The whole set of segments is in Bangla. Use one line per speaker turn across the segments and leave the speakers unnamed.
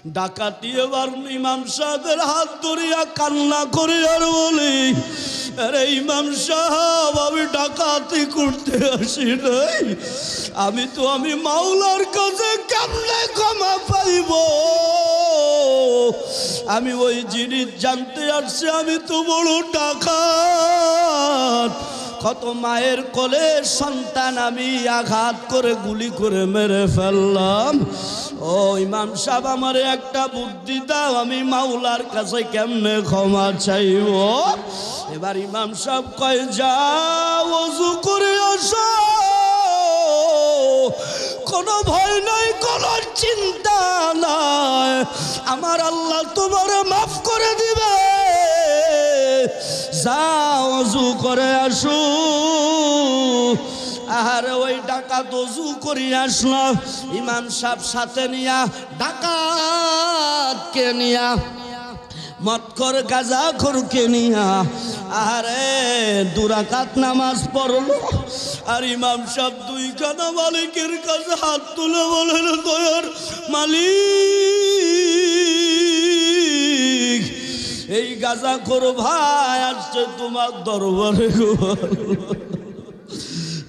ডাকাতি এবার ইমাম সাহেবের হাত ধরিয়া কান্না করে আর বলি, আরে ইমাম সাহেব, আমি ডাকাতি করতে আসি নাই, আমি মাওলার কাছে কেমনে ক্ষমা পাইব? আমি ওই জিনিস জানতে আসছি, আমি তো বড় ডাকাত। কত মায়ের কোলে সন্তান আমি আঘাত করে গুলি করে মেরে ফেললাম। ও ইমাম সাহেব, আমার একটা বুদ্ধি দাও, আমি মাওলার কাছে কেমনে ক্ষমা চাইব? এবার ইমাম সাহেব কয়, যাও ওযু করে আসো, কোনো ভয় নাই, কোনো চিন্তা নাই, আমার আল্লাহ তোমারে মাফ করে দিবে। যাও ওযু করে আসো। আর ওই ডাকাত ওযু করে আসলো, ইমাম সাহেব সাথে নিয়া ডাকাতকে নিয়া মৎকর গাঁজাখোরকে নিয়া আরে দুরাকাত নামাজ পড়লো। আর ইমাম সাহেব দুইখানা মালিকের কাছে হাত তুলে বলেন, দয়ার মালিক, এই গাঁজাখোর ভাই আসছে তোমার দরবারে,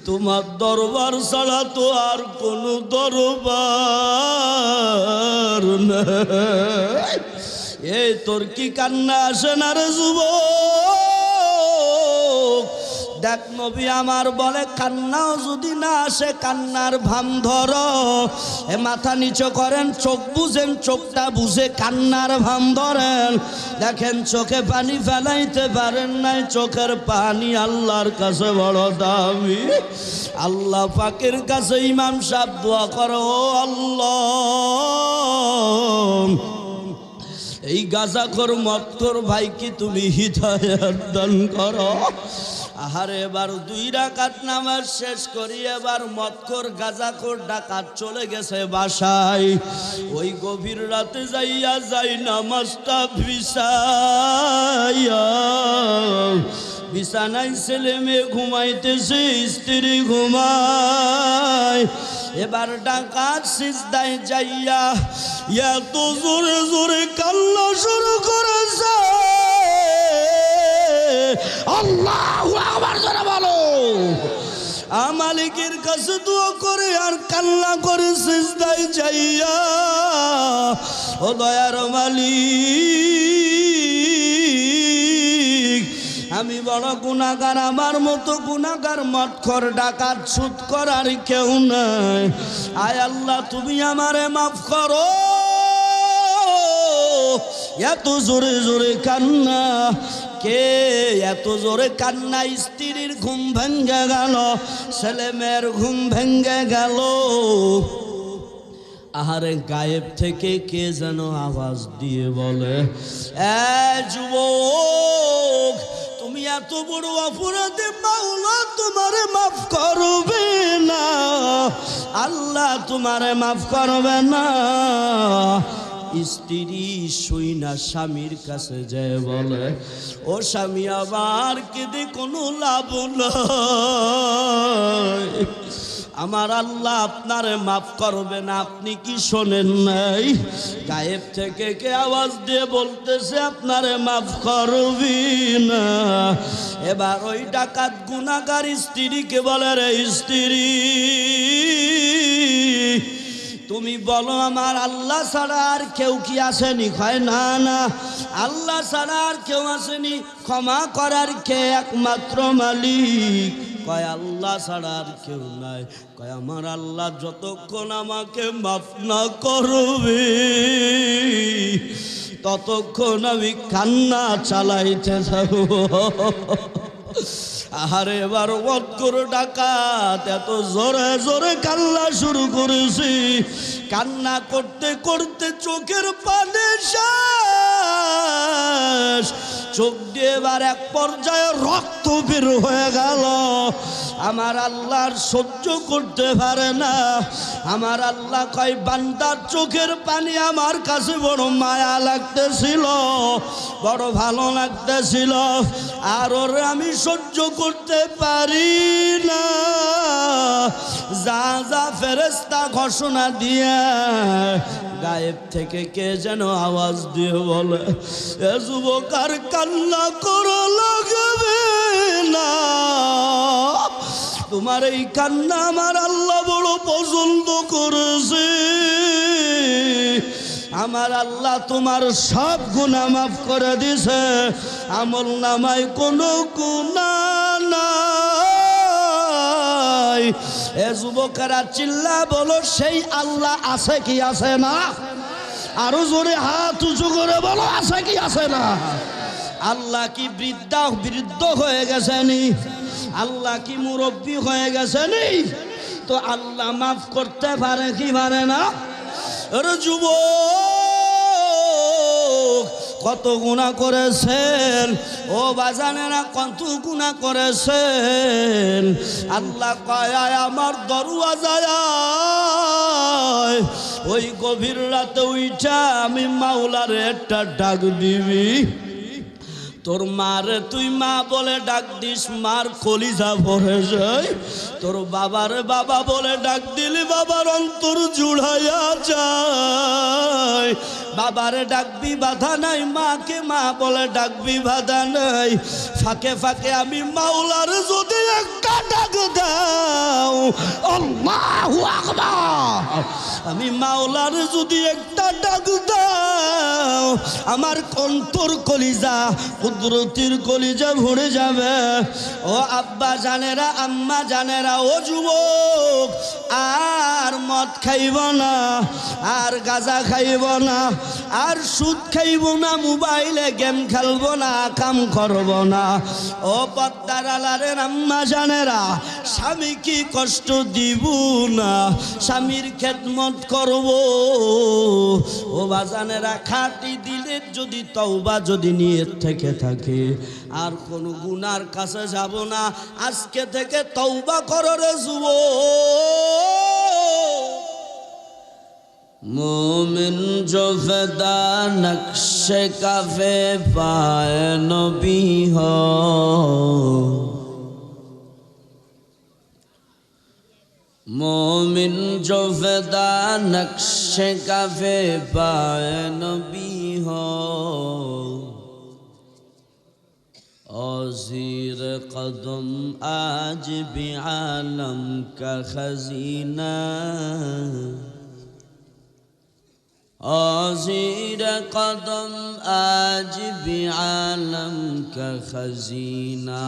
তোমার দরবার ছাড়া তো আর কোনো দরবার নাই। এই তোর কি কান্না আসে না রে যুবক? দেখ নবী আমার বলে, কান্নাও যদি না আসে কান্নার ভান ধরো। এ মাথা নিচু করেন, চোখ বুঝেন, চোখটা বুঝে কান্নার ভান ধরেন। দেখেন চোখে পানি ফেলাইতে পারেন নাই, চোখের পানি আল্লাহর কাছে বড় দামি। আল্লাহ পাকের কাছে ইমাম সাহেব দোয়া করো, ও আল্লাহ, এই গাঁজাখোর মৎখোর ভাইকে তুমি হিদায়াত দান করো। আহারে এবার 2 রাকাত নামাজ শেষ করি, এবার মৎখোর গাঁজাখোর ডাকাত চলে গেছে বাসায়। ওই গভীর রাতে যাইয়া যাই নামাজটা বিছাইয়া, বিছানায় ছেলে মেয়ে ঘুমাইতেছে, স্ত্রী ঘুমায়। এবার ডাকাত সিজদায় যাইয়া এত জোরে জোরে কান্না শুরু করেছে, আল্লাহু আকবার জোরে বলো। মালিকের কাছে দোয়া করে আর কান্না করে সিজদায় যাইয়া, ও দয়ার মালিক, আমি বড় গুনাহগার, আমার মতো গুনাহগার মৎখোর ডাকাত সুদ করার কেউ নাই। আয় আল্লাহ, তুমি আমারে মাফ করো। এত জোরে জোরে কান্না, কে এত জোরে কান্না? স্ত্রীর ঘুম ভেঙে গেল, ছেলে মেয়ের ঘুম ভেঙে গেল। আহারে গায়েব থেকে কে যেন আওয়াজ দিয়ে বলে, এ যুবক, তুমি এত বড় অপরাধে মাওলা তোমারে মাফ করবে না, আল্লাহ তোমারে মাফ করবে না। স্ত্রী শুইনা স্বামীর কাছে যায় বলে, ও স্বামী, আবার কেঁদে কোনো লাভ নাই, আমার আল্লাহ আপনারে মাফ করবে না, আপনি কি শোনেন নাই? গায়েব থেকে কে আওয়াজ দিয়ে বলতেছে আপনারে মাফ করবি না। এবার ওই ডাকাত গুনাহগার স্ত্রীকে বলে, রে স্ত্রী, তুমি বলো আমার আল্লাহ ছাড়া আর কেউ কি আসেনি? কয় না না, আল্লাহ ছাড়া আর কেউ আসেনি, ক্ষমা করার কে একমাত্র মালিক। কয় আল্লাহ ছাড়া আর কেউ নাই। কয় আমার আল্লাহ যতক্ষণ আমাকে মাফ না করবে ততক্ষণ আমি কান্না চালাইতে থাকবো। আহারে এবার মৎখোর ডাকাত এত জোরে জোরে কান্না শুরু করেছি, কান্না করতে করতে চোখের পানি শেষ, চোখ দিয়ে এবার এক পর্যায়ে রক্ত বের হয়ে গেল। আমার আল্লাহ সহ্য করতে পারে না। আমার আল্লাহ কয়, বান্দার চোখের পানি আমার কাছে বড় মায়া লাগতেছিল, বড় ভালো লাগতেছিল, আর ওরে আমি সহ্য করতে পারি না। যা যা ফেরেশতা ঘোষণা দিয়ে গায়েব থেকে কে যেন আওয়াজ দিয়ে বলে, এ যুবক আর কান্না করা লাগবে না, তোমার এই কান্না আমার আল্লাহ বড় পছন্দ করেছে। আমার আল্লাহ তোমার সব গুনাহ মাফ করে দিছে, আমল নামায় কোনো গুনাহ নাই। এ যুবকেরা চিল্লা বলো, সেই আল্লাহ আছে কি আছে না? আরো জোরে হাত উঁচু করে বলো, আছে কি আছে না? আল্লাহ কি বৃদ্ধ হয়ে গেছেনি? আল্লাহ কি মুরব্বী হয়ে গেছেনি? তো আল্লাহ মাফ করতে পারে কি পারে না? আরে যুবক, কত গুনাহ করেছেন ও বাজানেরা, কত গুনাহ করেছেন। আল্লাহ কয় আমার দরওয়াজায় ওই গভীর রাতে উইঠা আমি মাওলার একটা ডাক দিবি। তোর মারে তুই মা বলে ডাক দিস, মার কলিজা ভরে যায়। তোর বাবার বাবা বলে ডাক দিলি, বাবার অন্তর জুড়াইয়া যায়। বাবারে ডাকবি বাধা নাই, মাকে মা বলে ডাকবি বাধা নাই। ফাঁকে ফাঁকে আমি মাওলার যদি একটা ডাক দাও, আল্লাহু আকবার, আমি মাওলার যদি একটা ডাক দাও, আমার অন্তর কলিজা কুদরতির কলিজা ভরে যাবে। ও আব্বা জানেরা, আম্মা জানেরা, ও যুবক, আর মদ খাইব না, আর গাঁজা খাইব না, আর সুদ খাইব না, মোবাইলে গেম খেলব না, কাম করব না। ও পদ্মার আলারের আম্মা জানেরা, স্বামী কি কষ্ট দিব না, স্বামীর খেদমত করব। ও বাজানেরা, খাঁটি দিলের যদি তওবা যদি নিয়ত থেকে থাকে, আর কোন গুনার কাছে যাব না, আজকে থেকে তওবা করো রে যুবক। मोमिन जो फ़िदा नक्श काफ़े पाए नबी हो, मोमिन जो फ़िदा नक्श काफ़े पाए नबी हो, और ज़ीर क़दम आज भी आलम का खजीना, ज़ीर कदम आज भी आलम का खजीना।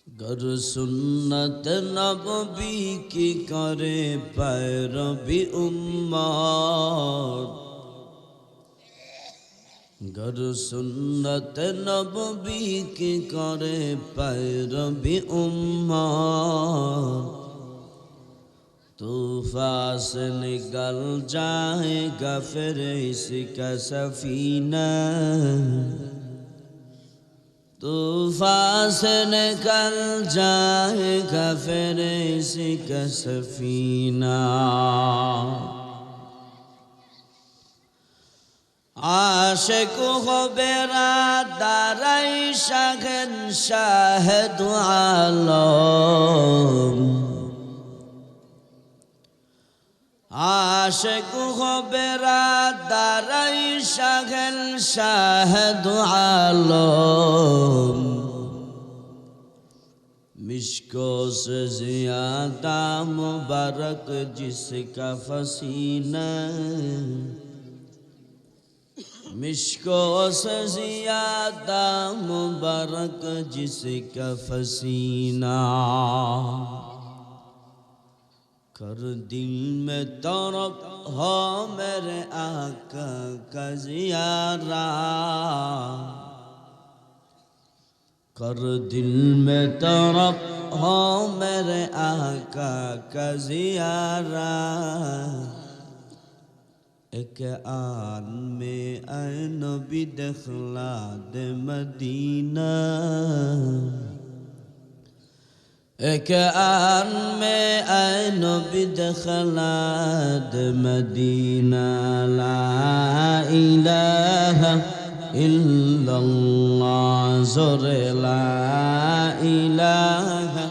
गर सुन्नत नबी की करे पैरवी उम्मत, गर सुन्नत नबी की करे पैरवी उम्मत, तूफ़ान से निकल जाएगा फिर इसका सफीना, तूफ़ान से निकल जाएगा फिर इसका सफीना। आशिक हो बेरादार शहंशाह दो आलम, आशिक हो बेरादार शहंशाह दो आलम, मिश्को से ज़्यादा मुबारक जिसका फसीना, मिश्को से ज़्यादा मुबारक जिसका फसीना। कर दिल में तड़प हो मेरे आका का ज़ियारा, कर दिल में तड़प हो मेरे आका का ज़ियारा। एक आन में ऐ नबी दिखला दे मदीना, एक आन में ऐ नबी दिखला दे मदीना। ला इलाहा इल्लल्लाह ज़ोरे ला इलाहा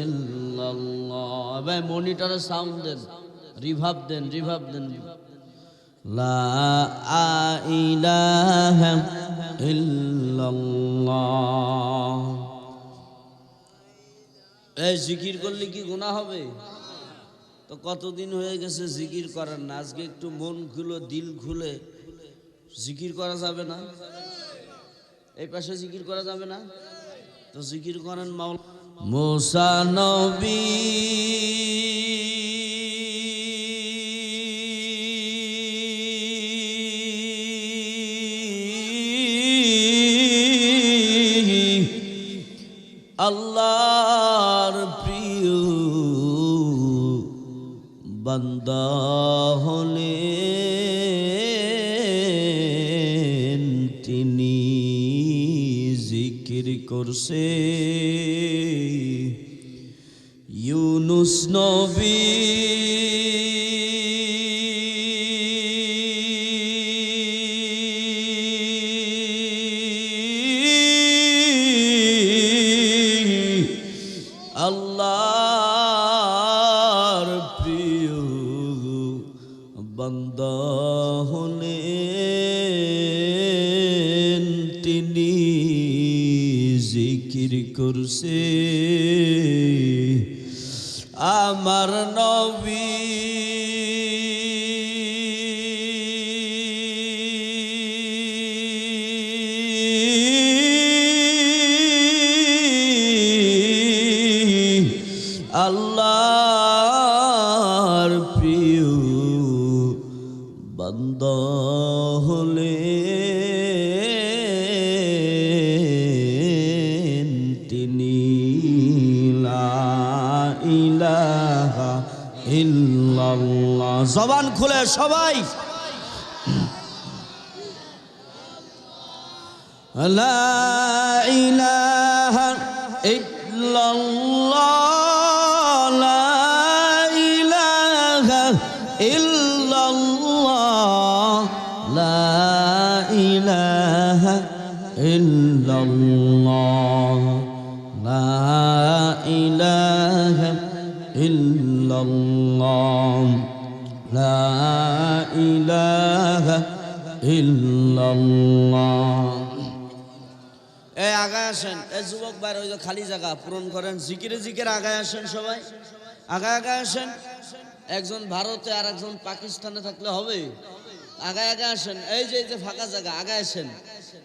इल्लल्लाह। মনিটরে সাউন্ড দেন, রিভাব দেন, রিভাব দেন। লা ইলাহা ইল্লাল্লাহ। এই জিকির করলে কি গুনাহ হবে? তো কতদিন হয়ে গেছে জিকির করার না, আজকে একটু মন খুলে দিল খুলে জিকির করা যাবে না? এই পাশে জিকির করা যাবে না? তো জিকির করেন মাওলা। মুসা নবী আল্লাহর প্রিয় বান্দা হলেন, তিনি জিকির করছে। ইউনুস নবী আল্লাহর প্রিয় বান্দা হলেন, তিনি জিকির করছে। আমার নবী আল্লাহর প্রিয় বান্দা হলেন, তিনি লা ইলাহা ইল্লাল্লাহ। জবান খুলে সবাই লা ইলাহা ইল্লাল্লাহ, লা ইলাহা ইল্লাল্লাহ, লা ইলাহা ইল্লাল্লাহ, লা ইলাহা ইল্লাল্লাহ, লা ইলাহা ইল্লাল্লাহ। এই আগায় আসেন, এই যুবক ভাই ওই যে খালি জায়গা পূরণ করেন, জিকিরে জিকিরে আগায় আসেন, সবাই আগায় আগায় আসেন। একজন ভারতে আর একজন পাকিস্তানে থাকলে হবে? আগায় আগায় আসেন। এই যে ফাঁকা জায়গা, আগায় আসেন।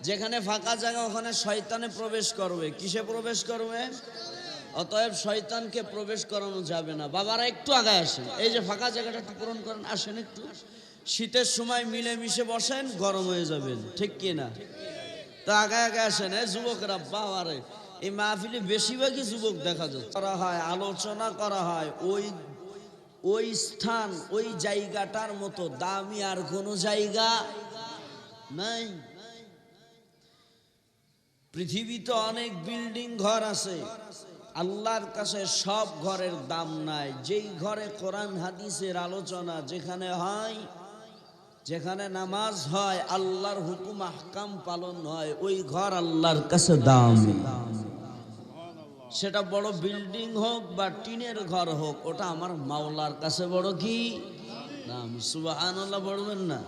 যেখানে ফাঁকা জায়গা ওখানে শয়তানে প্রবেশ করবে। কিসে প্রবেশ করবে? অতএব শয়তানকে প্রবেশ করানো যাবে না। বাবারা একটু আগায় আসেন, এই যে ফাঁকা জায়গাটা একটু পূরণ করেন, আসেন একটু। শীতের সময় মিলেমিশে বসেন, গরম হয়ে যাবেন, ঠিক কি না? তো আগায় আগায় আসেন। এই যুবকরা, বাবারে এই মাহফিলে বেশিরভাগই যুবক দেখা যাচ্ছে। করা হয়, আলোচনা করা হয়, ওই স্থান ওই জায়গাটার মতো দামি আর কোনো জায়গা নাই। পৃথিবীতে অনেক বিল্ডিং ঘর আছে, আল্লাহর কাছে সব ঘরের দাম নাই। যেই ঘরে কোরআন হাদিসের আলোচনা যেখানে হয়, যেখানে নামাজ হয়, আল্লাহর হুকুম আহকাম পালন হয়, ওই ঘর আল্লাহর কাছে দামি। সেটা বড় বিল্ডিং হোক বা টিনের ঘর হোক, ওটা আমার মাওলার কাছে বড় কি দামি। সুবহানাল্লাহ বলবেন না?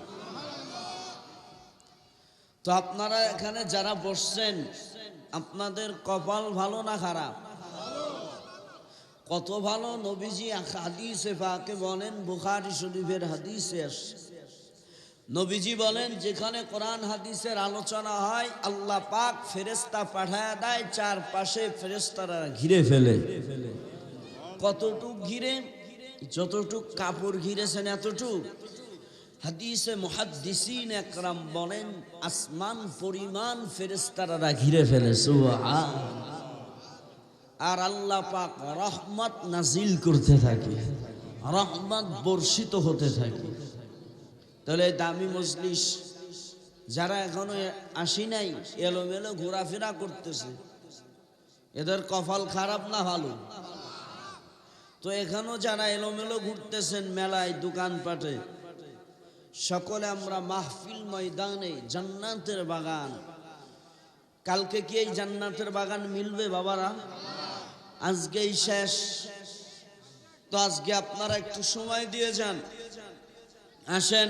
তো আপনারা এখানে যারা বসছেন, আপনাদের কপাল ভালো না খারাপ? কত ভালো! নবীজি হাদিসে পাকে বলেন, বুখারী শরীফের হাদিসে আসে, নবীজি বলেন যেখানে কোরআন হাদিসের আলোচনা হয়, আল্লাহ পাক ফেরেশতা পাঠায় দেয়, চারপাশে ফেরেশতারা ঘিরে ফেলে। কতটুক ঘিরে? যতটুক কাপড় ঘিরেছেন এতটুক। হাদিসে মুহাদ্দিসিন একরাম বলেন, আসমান পরিমাণ ফেরেশতারা ঘিরে ফেলে। সুবহানাল্লাহ। আর আল্লাহ পাক রহমত নাজিল করতে থাকে, রহমত বর্ষিত হতে থাকে। তাহলে দামি মজলিস যারা এখনো আসি নাই, এলোমেলো ঘোরাফেরা করতেছে, এদের কপাল খারাপ না ভালো? তো এখনো যারা এলোমেলো ঘুরতেছেন মেলায়, দোকানপাটে, সকলে আমরা মাহফিল ময়দানে জান্নাতের বাগান। কালকে কি এই জান্নাতের বাগান মিলবে বাবারা? আজকেই শেষ। তো আজকে আপনারা একটু সময় দিয়ে যান, আসেন।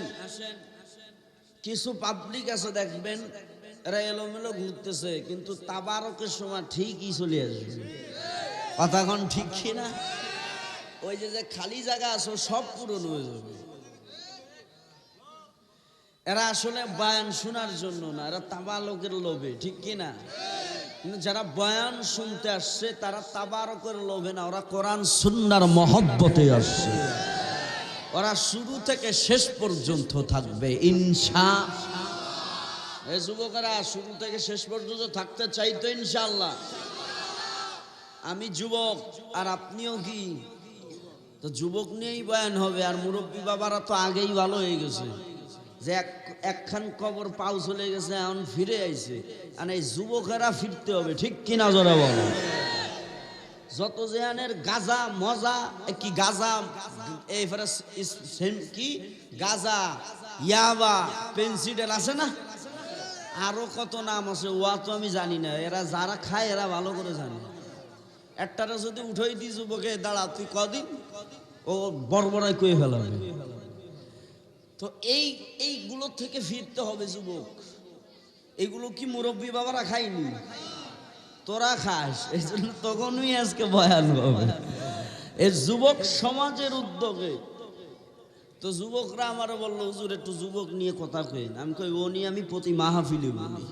কিছু পাবলিক আছে দেখবেন এরা এলোমেলো ঘুরতেছে, কিন্তু তাবারকের সময় ঠিকই চলে আসবে। কথা কোন ঠিক কিনা? ওই যে যে খালি জায়গা আছে সব পূরণ হয়ে যাবে। এরা আসলে বয়ান শোনার জন্য না, এরা তাবারকের লোভে, ঠিক কিনা? কিন্তু যারা বয়ান শুনতে আসছে তারা তাবারকের লোভে না, ওরা কোরআন সুন্নাহর মহব্বতে আসছে। ওরা শুরু থেকে শেষ পর্যন্ত থাকবে ইনশাআল্লাহ। এই যুবকেরা শুরু থেকে শেষ পর্যন্ত থাকতে চাইতো ইনশাআল্লাহ। আমি যুবক আর আপনিও কি, তো যুবক নিয়েই বয়ান হবে। আর মুরব্বী বাবারা তো আগেই ভালো হয়ে গেছে, যে একখান কবর পাও চলে গেছে, এখন ফিরে আইছে। আর এই যুবকেরা ফিরতে হবে, ঠিক কিনা জোরে বলো। যত জেহানের গাজা মজা কি গাজা, এই কি গাজা, ইয়াবা, পেন্সিডেল আছে না, আরো কত নাম আছে, ওয়া তো আমি জানি না। এরা যারা খায় এরা ভালো করে জানে। একটারা যদি উঠাই দি যুবকে, দাঁড়া তুই কদিন, ও বড়বড়াই কয়ে ফেলাবে। তো এইগুলো থেকে ফিরতে হবে যুবক। এইগুলো কি মুরব্বী বাবারা খায়নি? তোরা খাস, এই জন্য তখনই আজকে বয়ান হবে এই যুবক সমাজের উদ্যোগে। তো যুবকরা আমার বললো, হুজুর একটু যুবক নিয়ে কথা কইন। আমি কই ও নিয়ে আমি প্রতি মাহফিলে বলি।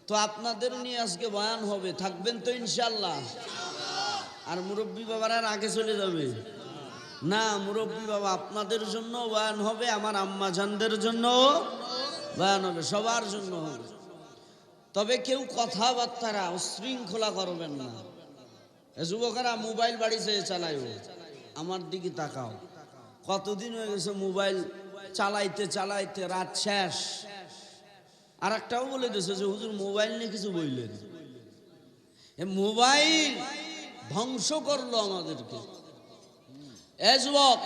তো আপনাদের নিয়ে আজকে বয়ান হবে, থাকবেন তো ইনশাআল্লাহ? আর মুরব্বী বাবারা আগে চলে যাবে না, মুরব্বী বাবা আপনাদের জন্য বয়ান হবে, আমার আম্মা জানদের জন্য বয়ান হবে, সবার জন্য হবে। তবে কেউ কথাবার্তারা উশৃঙ্খলা করবেন না। যুবকেরা মোবাইল বাড়ি চেয়ে চালাইও, আমার দিকে তাকাও। কতদিন হয়ে গেছে মোবাইল চালাইতে চালাইতে রাত শেষ। আর একটাও বলে দিয়েছে যে হুজুর মোবাইল নিয়ে কিছু বললেন। মোবাইল ধ্বংস করলো আমাদেরকে। এ যুবক,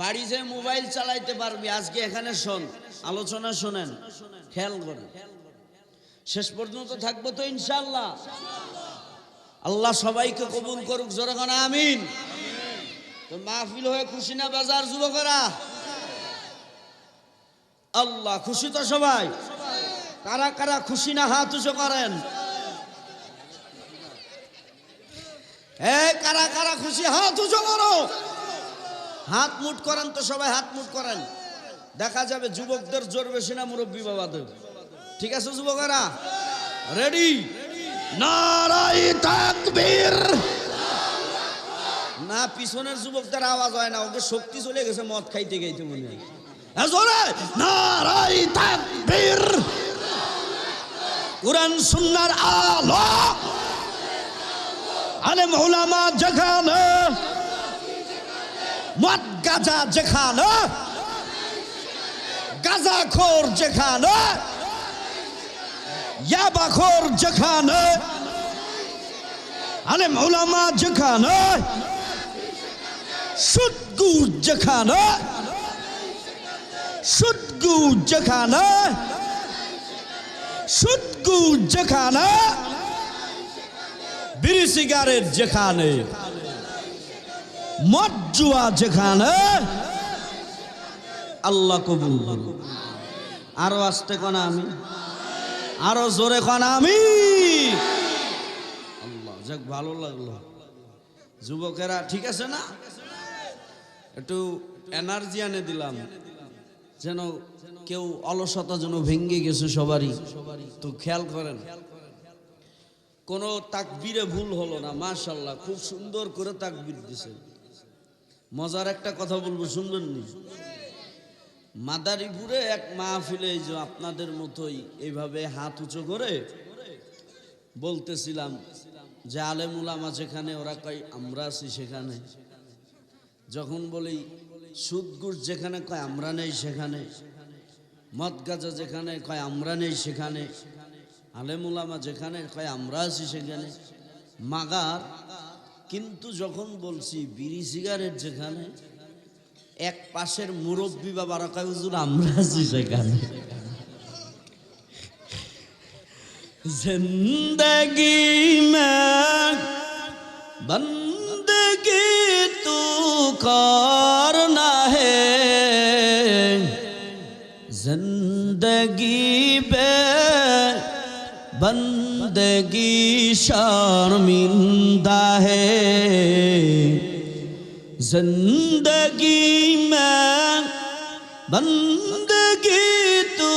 বাড়ি যে মোবাইল চালাইতে পারবি, আজকে এখানে শোন, আলোচনা শোনেন, খেয়াল করেন, শেষ পর্যন্ত থাকবো তো ইনশাআল্লাহ। আল্লাহ সবাইকে কবুল করুক, জোরে কোন আমিন। তো মাহফিল হয়ে খুশি না বাজার যুবকেরা? আল্লাহ খুশি তো সবাই? কারা কারা খুশি না হাত উঁচু করেন। কারা কারা খুশি হাত উঁচু করো। হাত মুট করেন তো সবাই, হাত মুট করেন। দেখা যাবে যুবকদের জোর বেশি না মুরব্বী বাবাদের। ঠিক আছে যুবকেরা, রেডি? নারায়ে তাকবীর। না, পিছনের যুবকদের আওয়াজ হয় না, ওকে শক্তি চলে গেছে মদ খাইতে খাইতে মনে হয়। জোরে নারায়ে তাকবীর। কোরআন সুন্নাহর আলো, আলেম উলামা যেখানে, মদ গাঁজা যেখানে, গাঁজাখোর যেখানে, ইয়াবাখোর যেখানে, আলেম উলামা যেখানে, সুদঘুষ যেখানে, সুদঘুষ যেখানে, সুদঘুষ যেখানে, বিড়ি সিগারেট যেখানে, মদ জুয়া যেখানে, আল্লাহ কবুল করুন। আরো আসতে কোন আমি, আরো জোরে কোন আমি। আল্লাহ, যাক ভালো লাগলো। যুবকেরা ঠিক আছে না? একটু এনার্জি আনে দিলাম, যেন কেউ অলসতা যেন ভেঙে গেছে সবারই। তো খেয়াল করেন, কোন তাকবীরে ভুল হলো না। মাশাআল্লাহ, খুব সুন্দর করে তাকবীর দিছে। মজার একটা কথা বলবো, শুনবেন নি? মাদারীপুরে এক মাহফিলে এই যে আপনাদের মতোই এইভাবে হাত উঁচু করে বলতেছিলাম যে আলেম উলামা যেখানে, ওরা কয় আমরা আছি সেখানে। যখন বলি সুদ ঘুষ যেখানে, কয় আমরা নেই সেখানে। মদ গাঁজা যেখানে, কয় আমরা নেই সেখানে। আলেম উলামা যেখানে, কয় আমরা আছি সেখানে। মাগার কিন্তু যখন বলছি বিড়ি সিগারেট যেখানে, এক পাশের মুরব্বী বাবারা কয় হুজুর আমরা আছি সেখানে। জিন্দেগি মে বন্দগি करना है जिंदगी पे बंदगी शर्मिंदा है जिंदगी में बंदगी तू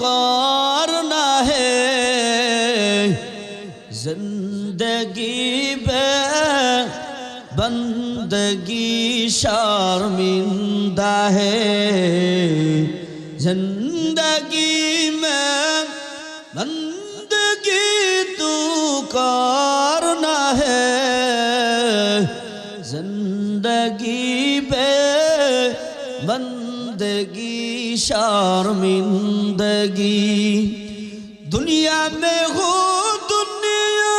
करना है जिंदगी पे बंदगी शर्मिंदा है जिंदगी में बंदगी तू करना है जिंदगी पे बंदगी शर्मिंदगी दुनिया में हो दुनिया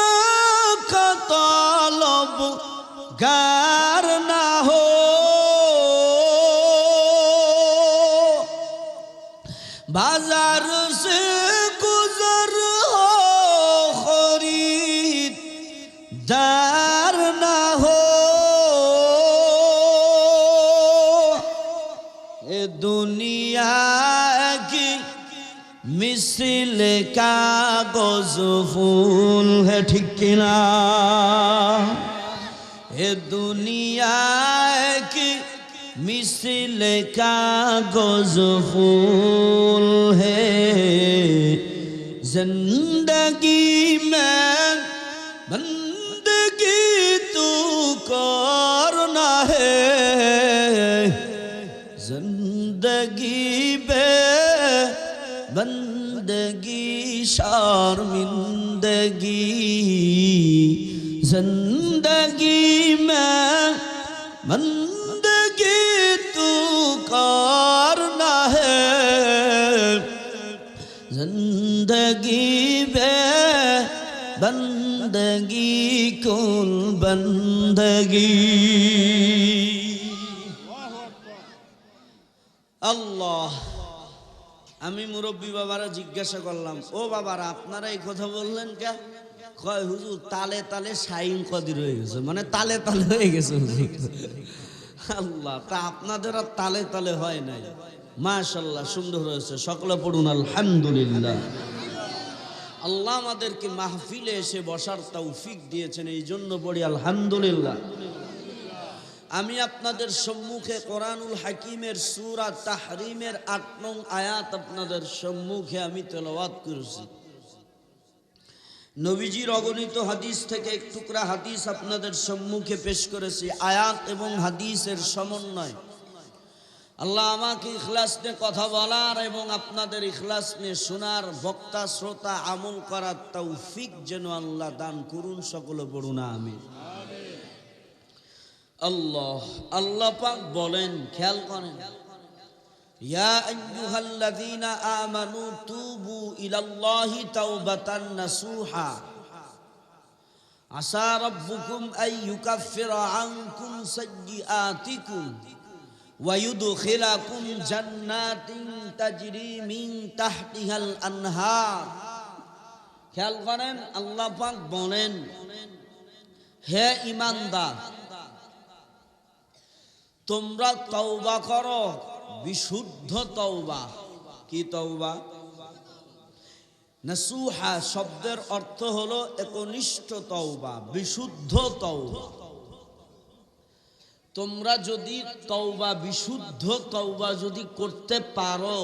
का तालब गार ना हो बाजार से गुजर हो खरीदार ना हो ये दुनिया की मिसल कागज फूल है ठीक किना ये दुनिया की मिसल कागज फूल है जिंदगी में बंदगी तू करना है जिंदगी पे बंदगी शर्मिंदगी जिंदगी में बंदगी तू करना है जिंदगी पे बंदगी कुल बंदगी अल्लाह আমি মুরব্বী বাবারা জিজ্ঞাসা করলাম ও বাবারা আপনারা এই কথা বললেন কে কয় হুজুর তালে তালে শাইন কদির হয়ে গেছে মানে তালে তালে হয়ে গেছে হুজুর আল্লাহ তা আপনাদের আর তালে তালে হয় নাই মাশাআল্লাহ সুন্দর হয়েছে সকলে পড়ুন আলহামদুলিল্লাহ আল্লাহ আমাদেরকে মাহফিলে এসে বসার তৌফিক দিয়েছেন এই জন্য পড়ি আলহামদুলিল্লাহ আমি আপনাদের সম্মুখে কোরআনুল হাকিমের সূরা তাহরিমের ৮ নং আয়াত আপনাদের সম্মুখে আমি তেলাওয়াত করেছি নবীজির অগণিত হাদিস থেকে এক টুকরা হাদিস আপনাদের সম্মুখে পেশ করেছি আয়াত এবং হাদিসের সমন্বয় আল্লাহ আমাকে ইখলাস নিয়ে কথা বলার এবং আপনাদের ইখলাস নিয়ে শোনার বক্তা শ্রোতা আমল করার তৌফিক যেন আল্লাহ দান করুন সকলে পড়ুন আমিন আল্লাহ আল্লাহ পাক বলেন খেয়াল করেন ইয়া আইয়ুহাল্লাযীনা আমানু তুবু ইলাল্লাহি তাওবাতান নাসুহা আসা রাব্বুকুম আন ইউকাফিরা আনকুম সাইয়্যাতিকুম ওয়া ইউদখিলাকুম জান্নাতিন তাজরি মিন তাহতিহাল আনহার খেয়াল করেন আল্লাহ পাক বলেন হে ঈমানদার তোমরা তওবা করো বিশুদ্ধ তওবা কি তওবা নাসুহা শব্দের অর্থ হলো একনিষ্ঠ তওবা বিশুদ্ধ তওবা তোমরা যদি তওবা বিশুদ্ধ তওবা যদি করতে পারো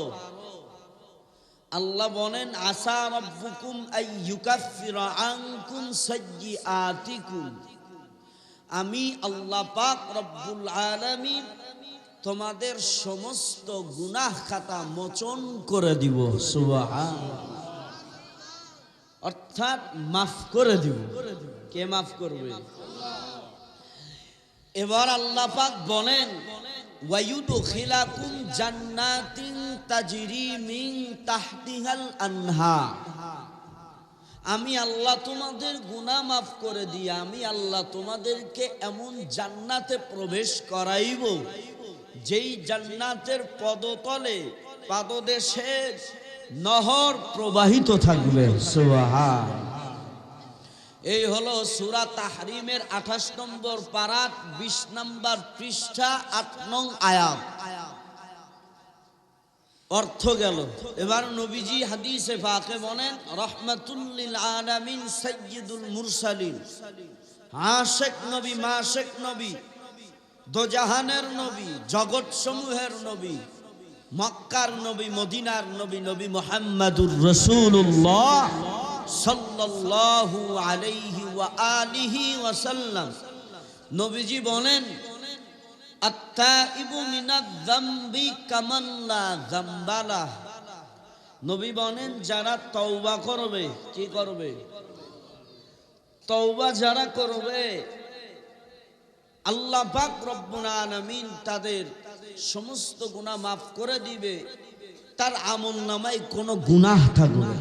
আল্লাহ বলেন আসা রাব্বুকুম আন ইউকাফিরা আনকুম সাইয়্যাতিকুম আমি আল্লাহ পাক রব্বুল আলামিন তোমাদের সমস্ত গুনাহ খাতা মোচন করে দিব সুবহানাল্লাহ অর্থাৎ মাফ করে দিব কে মাফ করবে এবার আল্লাহ পাক বলেন ওয়া ইউদখিলাকুম জান্নাতিন তাজরি মিন তাহতিহাল আনহার আমি আল্লাহ তোমাদের গুনাহ মাফ করে দিই আমি আল্লাহ তোমাদেরকে এমন জান্নাতে প্রবেশ করাইব যেই জান্নাতের পদতলে পাদদেশে নহর প্রবাহিত থাকবে সুবহান এই হলো সূরা তাহরিমের 28 নম্বর পারা 20 নম্বর পৃষ্ঠা 8 নং আয়াত। অর্থ গেল। এবার নবীজি হাদিসে পাকে বলেন রাহমাতুল লিল আলামিন সাইয়্যিদুল মুরসালিন, আশিক নবী মাশিক নবী, দোজাহানের নবী, জগৎ সমূহের নবী, মক্কার নবী, মদিনার নবী, নবী মুহাম্মদুর রাসূলুল্লাহ সাল্লাল্লাহু আলাইহি ওয়া আলিহি ওয়াসাল্লাম। নবীজি বলেন আত্তাইবু মিনাজ যামবি কামান লা যামবা লাহ। নবী বলেন যারা তওবা করবে, কি করবে? তওবা যারা করবে আল্লাহ পাক রব্বুল আলামিন তাদের সমস্ত গুনাহ মাফ করে দিবে, তার আমলনামায় কোনো গুনাহ থাকবে না।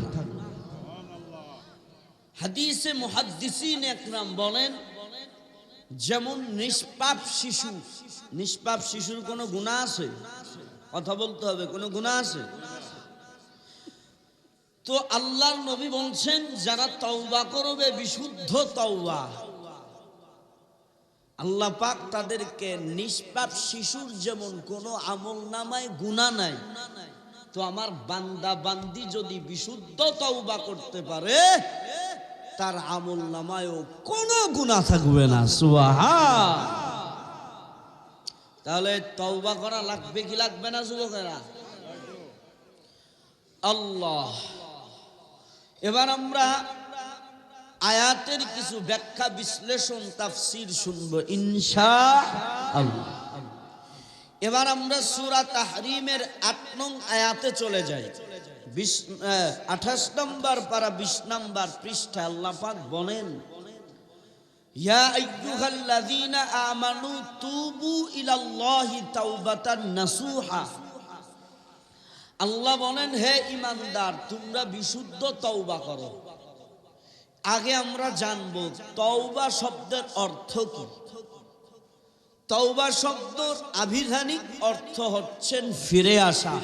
হাদিসে মুহাদ্দিসিন একরাম বলেন যেমন নিষ্পাপ শিশু, নিষ্পাপ শিশুর কোনো গুনাহ আছে? কথা বলতে হবে, কোনো গুনাহ আছে? তো আল্লাহর নবী বলছেন যারা তওবা করবে বিশুদ্ধ তওবা, আল্লাহ পাক তাদেরকে নিষ্পাপ শিশুর যেমন কোনো আমলনামায় গুনাহ নাই, তো আমার বান্দা বান্দি যদি বিশুদ্ধ তওবা করতে পারে তার আমলনামায়ও কোনো গুনাহ থাকবে না। সুবহান। তাহলে তওবা করা লাগবে কি লাগবে না যুবকেরা? আল্লাহ। এবার আমরা আয়াতের কিছু ব্যাখ্যা বিশ্লেষণ তাফসীর শুনবো ইনশাআল্লাহ। এবার আমরা সূরা তাহরিমের 8 নং আয়াতে চলে যাই। 28 নম্বর পারা 20 নম্বর পৃষ্ঠা আল্লাহ পাক বলেন ইয়া আইয়ুহাল্লাযীনা আমানু তুবু ইলাল্লাহি তাওবাতান নাসুহা। আল্লাহ বলেন হে ঈমানদার তোমরা বিশুদ্ধ তওবা করো। আগে আমরা জানবো তওবা শব্দের অর্থ কি। তওবা শব্দের আভিধানিক অর্থ হচ্ছেন ফিরে আসা।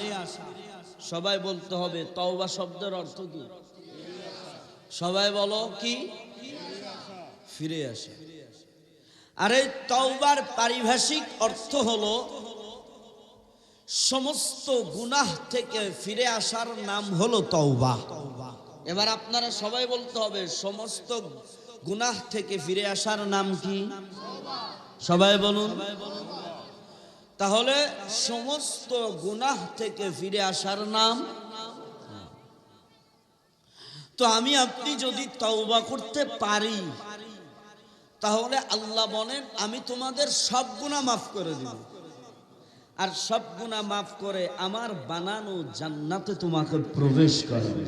সবাই বলতে হবে তওবা শব্দের অর্থ কি? সবাই বলো কি? ফিরে আসা। আর এই তওবার পারিভাষিক অর্থ হলো সমস্ত গুনাহ থেকে ফিরে আসার নাম হলো তওবা। এবার আপনারা সবাই বলতে হবে সমস্ত গুনাহ থেকে ফিরে আসার নাম কি? সবাই বলুন। তাহলে সমস্ত গুনাহ থেকে ফিরে আসার নাম। তো আমি আপনি যদি তওবা করতে পারি তাহলে আল্লাহ বলেন আমি তোমাদের সব গুনাহ মাফ করে দিব, আর সব গুনাহ মাফ করে আমার বানানো জান্নাতে তোমাকে প্রবেশ করাবে।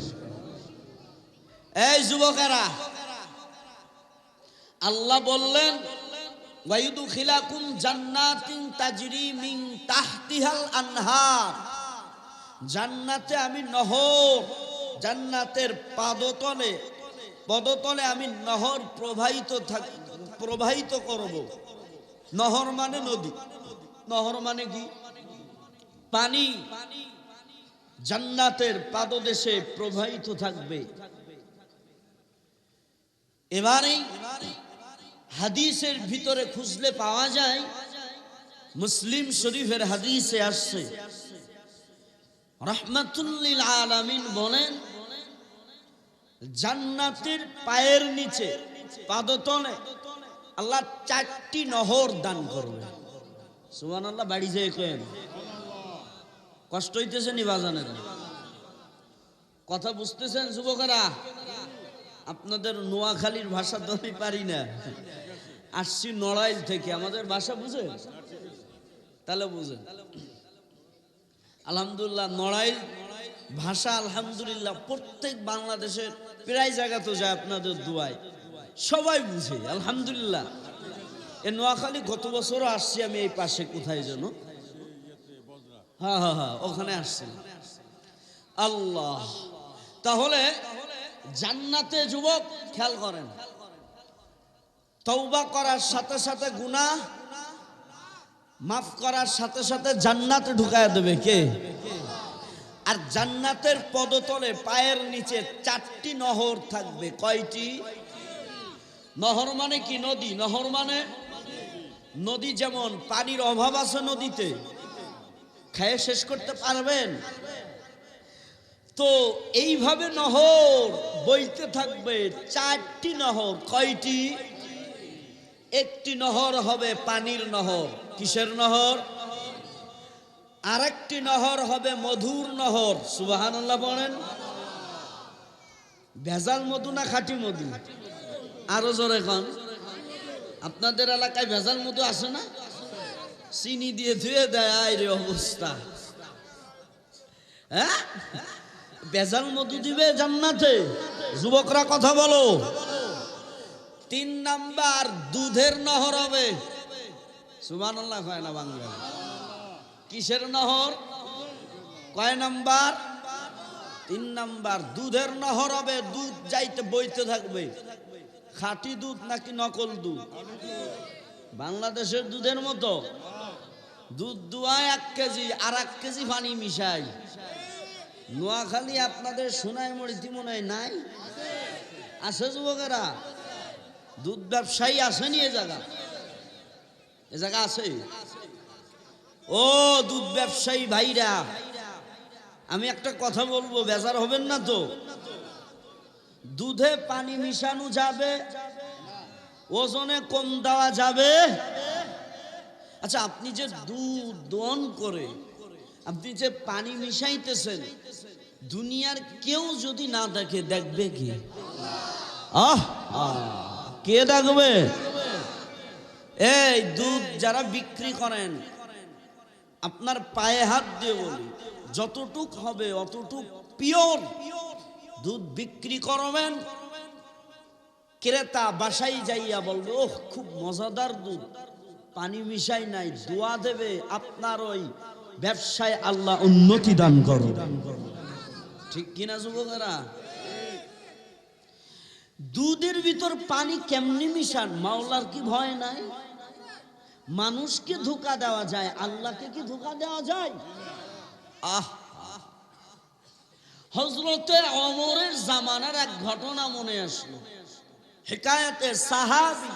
এই যুবকেরা, আল্লাহ বললেন ওয়ায়ুদখিলাকুম জান্নাতিন তাজরি মিন তাহতিহাল আনহার। জান্নাতে আমি নহর, জান্নাতের পদতলে আমি নহর প্রবাহিত করব। নহর মানে নদী, নহর মানে কি? পানি জান্নাতের পাদদেশে প্রবাহিত থাকবে। এবারে হাদিসের ভিতরে খুঁজলে পাওয়া যায়, মুসলিম শরীফের হাদিসে আসছে রাহমাতুল লিল আলামিন বলেন জান্নাতের পায়ের নিচে পাদতলে আল্লাহ 4টি নহর দান করবে। সুবহানাল্লাহ। বাড়ি যেয়ে কয়েন কষ্ট হইতেছে নি বাজানের? কথা বুঝতেছেন যুবকেরা? আপনাদের নোয়াখালীর ভাষা তো আমি পারি না, আসছি নড়াইল থেকে, আমাদের ভাষা বুঝে? তাহলে বুঝেন। আলহামদুলিল্লাহ নড়াইল ভাষা আলহামদুলিল্লাহ প্রত্যেক বাংলাদেশের প্রায় জায়গা তো যায় আপনাদের দোয়ায়, সবাই বুঝে আলহামদুলিল্লাহ। এ নোয়াখালী গত বছরও আসছি আমি, এই পাশে কোথায় যেন, হ্যাঁ হ্যাঁ হ্যাঁ ওখানে আসছি। আল্লাহ। তাহলে জান্নাতে যুবক খেয়াল করেন, তওবা করার সাথে সাথে গুনাহ মাফ করার সাথে সাথে জান্নাতে ঢুকায় দেবে কে? আর জান্নাতের পদতলে পায়ের নিচে 4টি নহর থাকবে। কয়টি? নহর মানে কি? নদী। নহর মানে নদী। যেমন পানির অভাব আছে নদীতে, খেয়ে শেষ করতে পারবেন? তো এইভাবে নহর বইতে থাকবে। 4টি নহর। কয়টি? একটি নহর হবে পানির নহর। কিসের নহর? আরেকটি নহর হবে মধুর নহর। সুবহানাল্লাহ বলেন। ভেজাল মধু না খাঁটি মধু? আরো জোরে কন। আপনাদের এলাকায় ভেজাল মধু আছে না? চিনি দিয়ে ধুয়ে দেয়, আয় রে অবস্থা। হ্যাঁ, ভেজাল মধু দিবে জান্নাতে? যুবকরা কথা বলো। 3 নাম্বার দুধের নহর হবে। সুবহানাল্লাহ কয় না বাংলা? কিসের নহর? কয় নাম্বার? 3 নাম্বার দুধের নহর হবে। দুধ যাইতে বইতে থাকবে। খাঁটি দুধ নাকি নকল দুধ? বাংলাদেশের দুধের মতো দুধ দুয়ায় 1 কেজি আর 1 কেজি পানি মিশাই। নোয়াখালী আপনাদের সোনাইমুড়িতে মনে হয় নাই? আছে যুবকেরা? দুধ ব্যবসায়ী আসেনি এ জায়গা? এ জায়গা আছে? ও দুধ ব্যবসায়ী ভাইরা, আমি একটা কথা বলবো, বেজার হবেন না তো? দুধে পানি মিশানো যাবে? ওজনে কম দেওয়া যাবে? আচ্ছা, আপনি যে দুধ দহন করে আপনি যে পানি মিশাইতেছেন, দুনিয়ার কেউ যদি না দেখে, দেখবে কি? কে দেখবে? এই দুধ যারা বিক্রি করেন, আপনার পায়ে হাত দিয়ে বলি, যতটুক হবে অতটুক পিওর দুধ বিক্রি করবেন। ক্রেতা বাসায় যাইয়া বলবে, ওহ খুব মজাদার দুধ, পানি মিশাই নাই। দোয়া দেবে আপনার ওই ব্যবসায় আল্লাহ উন্নতি দান করো। ঠিক কিনা যুবকেরা? দুধের ভিতর পানি কেমনি মিশান? মাওলার কি ভয় নাই? মানুষকে ধোঁকা দেওয়া যায়, আল্লাহকে কি ধোঁকা দেওয়া যায়? হযরতে ওমরের জামানার এক ঘটনা মনে আসলো। হিকায়াতে সাহাবী,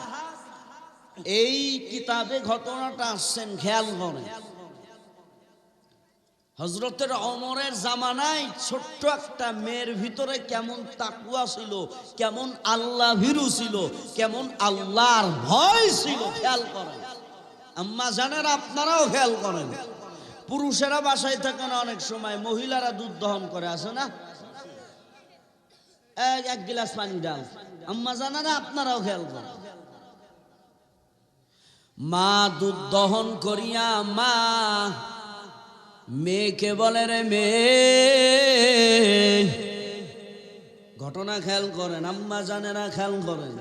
এই কিতাবে ঘটনাটা আসছেন, খেয়াল করেন। হযরতের ওমরের জামানায় ছোট্ট একটা মেয়ের ভিতরে কেমন তাকওয়া ছিল, কেমন আল্লাহ ভীরু ছিল, কেমন আল্লাহর ভয় ছিল, খেয়াল করেন। আম্মা জানেন, আপনারাও খেয়াল করেন। পুরুষেরা বাসায় থাকেন অনেক সময়, মহিলারা দুধ দহন করে, আসে না? এক গ্লাস পানি দাও। আম্মা জানেন, আপনারাও খেয়াল করেন। মা দুধ দহন করিয়া মা মেয়েকে বলে, রে মেয়ে, ঘটনা খেয়াল করেন, আম্মা জানে না, খেয়াল করেন।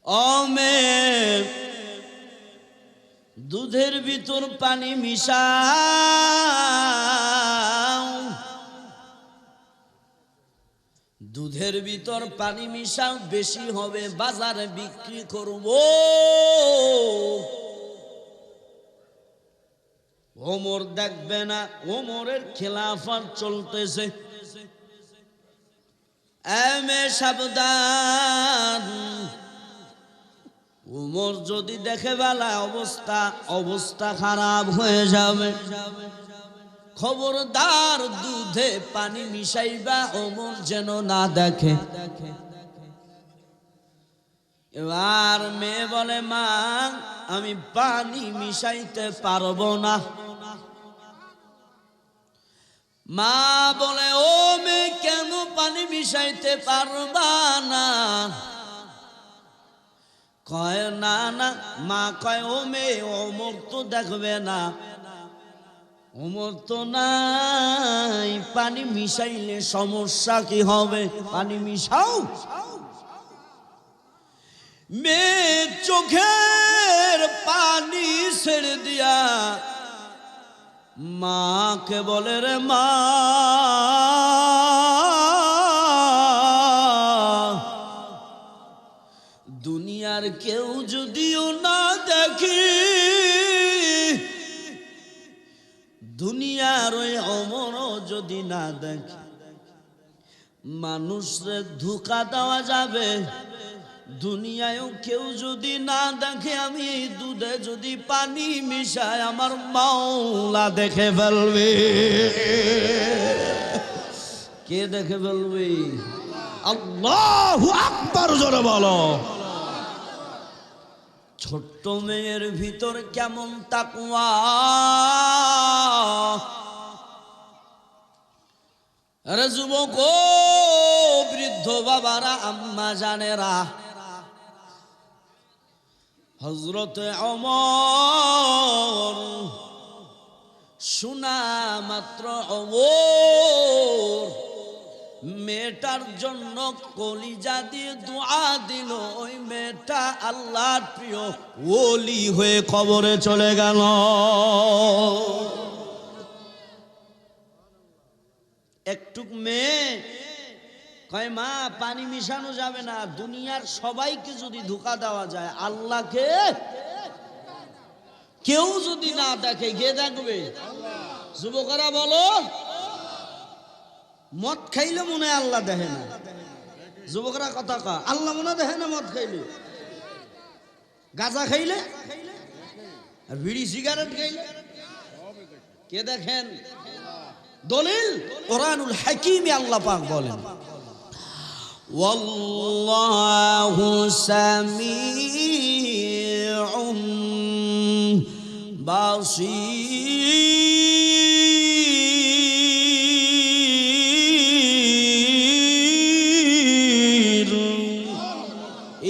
ও মেয়ে, দুধের ভিতর পানি মিশাও, দুধের ভিতর পানি মিশাও, বেশি হবে বাজারে বিক্রি করব। ওমর দেখবে না, ওমরের খেলাফত চলতেছে। সাবধান, ওমর যদি দেখে বেলা অবস্থা খারাপ হয়ে যাবে। খবরদার, দুধে পানি মিশাইবা, ওমর যেন না দেখে। এবার মেয়ে বলে, মা আমি পানি মিশাইতে পারবো না। মা বলে, ও মেয়ে, কেন পানি মিশাইতে পারবা না? কয় না না। মা কয়, ও মেয়ে, ওমর তো দেখবে না, ওমর তো নাই, পানি মিশাইলে সমস্যা কি হবে? পানি মিশাও। মেয়ে চোখের পানি ছেড়ে দিয়া মাকে বলে, রে মা, দুনিয়ার কেউ যদিও না দেখি, দুনিয়ার ওই ওমরও যদি না দেখি, মানুষরে ধোঁকা দেওয়া যাবে, দুনিয়ায়ও কেউ যদি না দেখে, আমি দুধে যদি পানি মিশাই আমার মাওলা দেখে ফেলবে। কে দেখে ফেলবে? আল্লাহু আকবার জোরে বলো। ছোট্ট মেয়ের ভিতর কেমন তাকওয়া, আরে যুবক ও বৃদ্ধ বাবারা, আম্মা জানেরা, হযরতে ওমর শোনা মাত্র ওমর মেয়েটার জন্য কলিজা দিয়ে দোয়া দিল। ওই মেয়েটা আল্লাহর প্রিয় ওলি হয়ে কবরে চলে গেল। একটুক মেয়ে কয়, মা পানি মিশানো যাবে না, দুনিয়ার সবাইকে যদি ধোঁকা দেওয়া যায়, আল্লাহকে কেউ যদি না দেখে, কে দেখবে? যুবকরা বলো, মদ খাইলে মনে হয় আল্লাহ দেখে না। যুবকরা কথা কয়, আল্লাহ মনে দেখে না মদ খাইলে? গাঁজা খাইলে আর বিড়ি সিগারেট খাইলে কে দেখেন? দলিল কোরআনুল হাকিমে আল্লাহ পাক বলেন, ওয়াল্লাহু সামিউম বাসীর।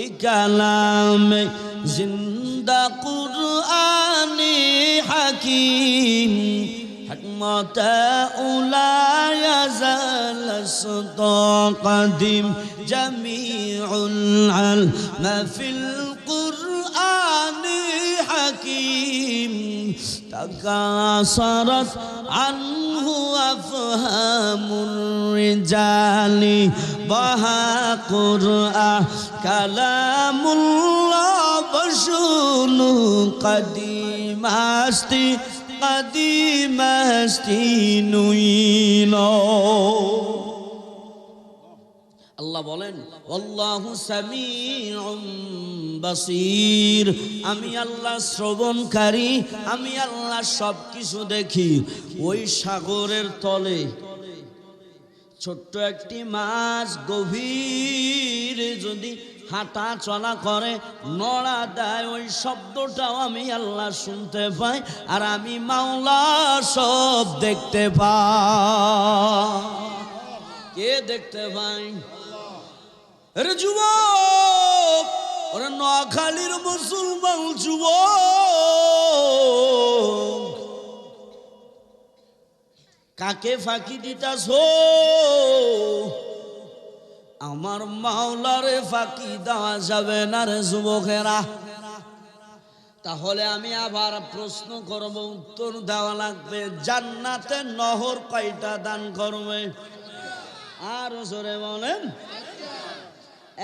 এই কালামে জিন্দা কুরআনে হাকিম, حكمة لا يزال قديم، جميع العلم في القرآن حكيم، تكاثرت عنه أفهام الرجال، بها قرآن كلام الله بشر قديم هستی قدیم هستی নুইনো। আল্লাহ বলেন, আল্লাহু সামিউম বাসীর, আমি আল্লাহ শ্রবণকারী, আমি আল্লাহ সব কিছু দেখি। ওই সাগরের তলে ছোট্ট একটি মাছ গভীর যদি হাঁটা চলা করে, নড়া দেয়, ওই শব্দটাও আমি আল্লাহ শুনতে পাই, আর আমি মাওলা সব দেখতে পাই। কে দেখতে পাই? আরে যুবক, ওরা নোয়াখালীর মুসলমান যুবক, কাকে ফাঁকি দিতাছ? আমার মাওলারে ফাঁকি দেওয়া যাবে না রে যুবকেরা। তাহলে আমি আবার প্রশ্ন করব, উত্তর দেওয়া লাগবে। জান্নাতে নহর কয়টা দান করবে? আর জোরে বলেন।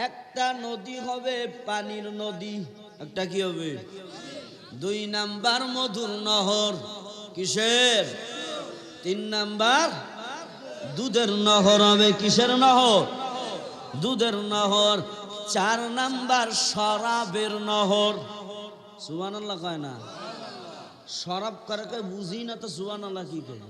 একটা নদী হবে পানির নদী, একটা কি হবে? 2 নাম্বার মধুর নহর। কিসের? 3 নাম্বার দুধের নহর হবে। কিসের নহর? দুধের নহর। 4 নাম্বার শরাবের নহর। সুবহানাল্লাহ কয় না? শরাব করে কয় বুঝি না তো সুবহানাল্লাহ কি কয়?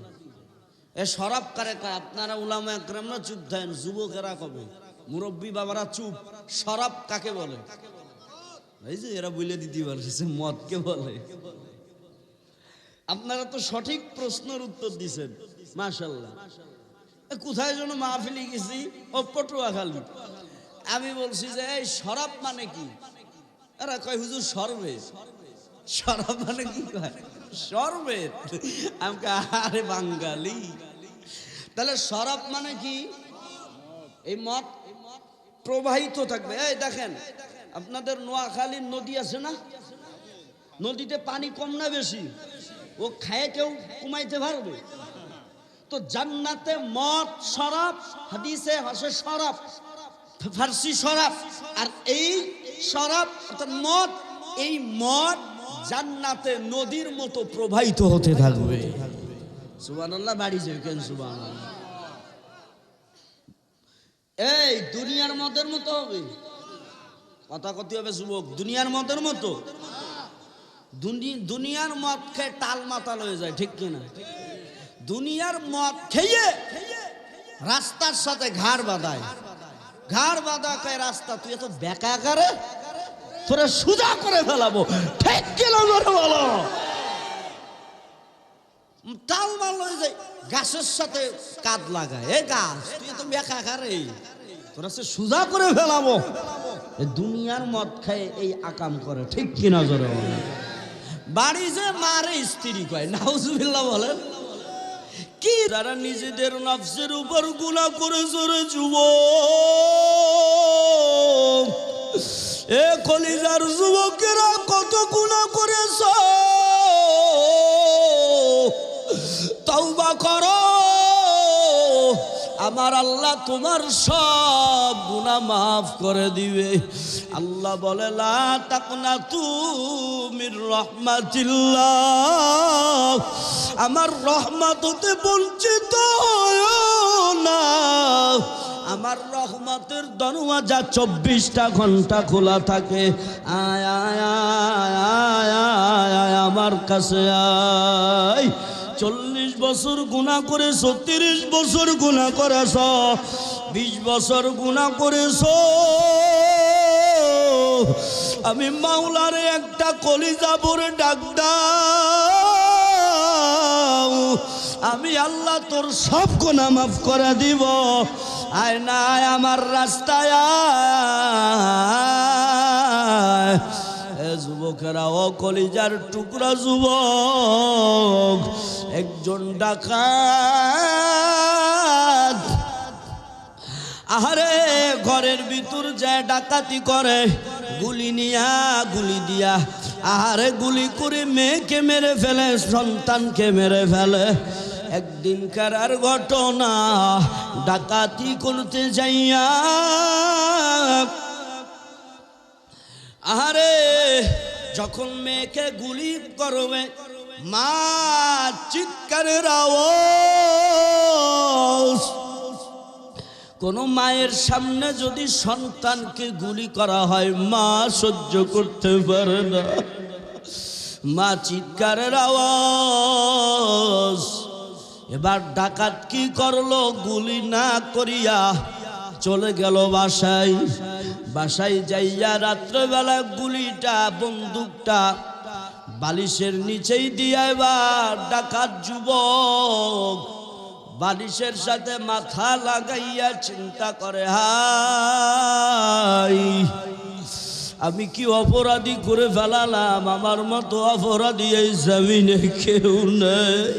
এ শরাব করে কয়? আপনারা উলামা একরামরা চুপ থাকেন, যুবকেরা কবে, মুরব্বী বাবারা চুপ। শরাব কাকে বলে? এই যে এরা বলে দিতে পারছে মদকে বলে। আপনারা তো সঠিক প্রশ্নের উত্তর দিছেন, মাশাআল্লাহ। কোথায় যেন মাহফিলে গেছি, ও পটুয়াখালী। আমি বলছি যে এই শরাব মানে কি? এরা কয় হুজুর শরবত। শরাব মানে কি? শরবত। আমি আরে বাঙালি, তাহলে শরাব মানে কি? এই মদ প্রবাহিত থাকবে। এই দেখেন, আপনাদের নোয়াখালীর নদী আছে না? নদীতে পানি কম না বেশি? ও খায় কেউ কমাইতে পারবে? তো জান্নাতে মদ শরাব, হাদিসে হাসে শরাব, ফার্সি শরাব, আর এই শরাব অর্থাৎ মদ, এই মদ জান্নাতে নদীর মতো প্রবাহিত হতে থাকবে। সুবহানাল্লাহ। বাড়ি যাবে কেন? সুবহানাল্লাহ। এই দুনিয়ার মদের মতো হবে, কথা কতি হবে যুবক, দুনিয়ার মদের মতো। দুনিয়ার মদ খেয়ে টাল মাতাল হয়ে যায়, ঠিক কিনা? দুনিয়ার মদ খেয়ে রাস্তার সাথে ঘাড় বাঁধায়, ঘাড় বাঁধা খায় রাস্তা, তুই এত বেকা করে তোরা সোজা করে ফেলাবো, ঠিক কিনা বলো? টাল মাল হয়ে যায়, গাছের সাথে কাঁধ লাগায়, এ গাছ তুই এত বেকা করে তোরা সে সোজা করে ফেলাবো। দুনিয়ার মদ খায় এই আকাম করে, ঠিক কিনা জোরে বলে? বাড়ি যে মারে স্ত্রী কয়, নাউজুবিল্লাহ বলেন। কি যারা নিজেদের নফসের উপর গুনাহ করেছে রে যুবক, এ কলিজার যুবকেরা কত গুনাহ করেছ, তওবা করো, আমার আল্লাহ তোমার সব গুনাহ মাফ করে দিবে। আল্লাহ বলে লা তাকনাতু মির রাহমাতিল্লাহ, আমার রহমত হতে বঞ্চিত হয়ো না। আমার রহমতের দরওয়াজা 24টা ঘন্টা খোলা থাকে, আয় আয় আয় আয় আয় আমার কাছে আয়। 40 বছর গুনাহ করেছো, 30 বছর গুনাহ করেছো, 20 বছর গুনাহ করেছো, আমি মাওলারে একটা কলিজা ভরে ডাক দাও, আমি আল্লাহ তোর সব গুনাহ মাফ করে দিব। আয় না আমার রাস্তায় আয়। যুবকেরা, ও কলিজার টুকরা যুবক, একজন ডাকাত আহারে ঘরের ভিতর যায় ডাকাতি করে, গুলি নিয়া গুলি দিয়া আহারে গুলি করে মেয়েকে মেরে ফেলে, সন্তানকে মেরে ফেলে। একদিনকার আর ঘটনা, ডাকাতি করতে যাইয়া আহারে যখন মেয়েকে গুলি করবে, মা চিৎকারের আওয়াজ। কোন মায়ের সামনে যদি সন্তানকে গুলি করা হয়, মা সহ্য করতে পারে না, মা চিৎকারের আওয়াজ। এবার ডাকাত কি করলো, গুলি না করিয়া চলে গেল বাসায়। বাসায় যাইয়া রাত্রেবেলা গুলিটা, বন্দুকটা বালিশের নিচেই দিয়া এবার ডাকাত যুবক বালিশের সাথে মাথা লাগাইয়া চিন্তা করে, হাই আমি কি অপরাধী করে ফেলালাম, আমার মতো অপরাধী এই জমিনে কেউ নেই,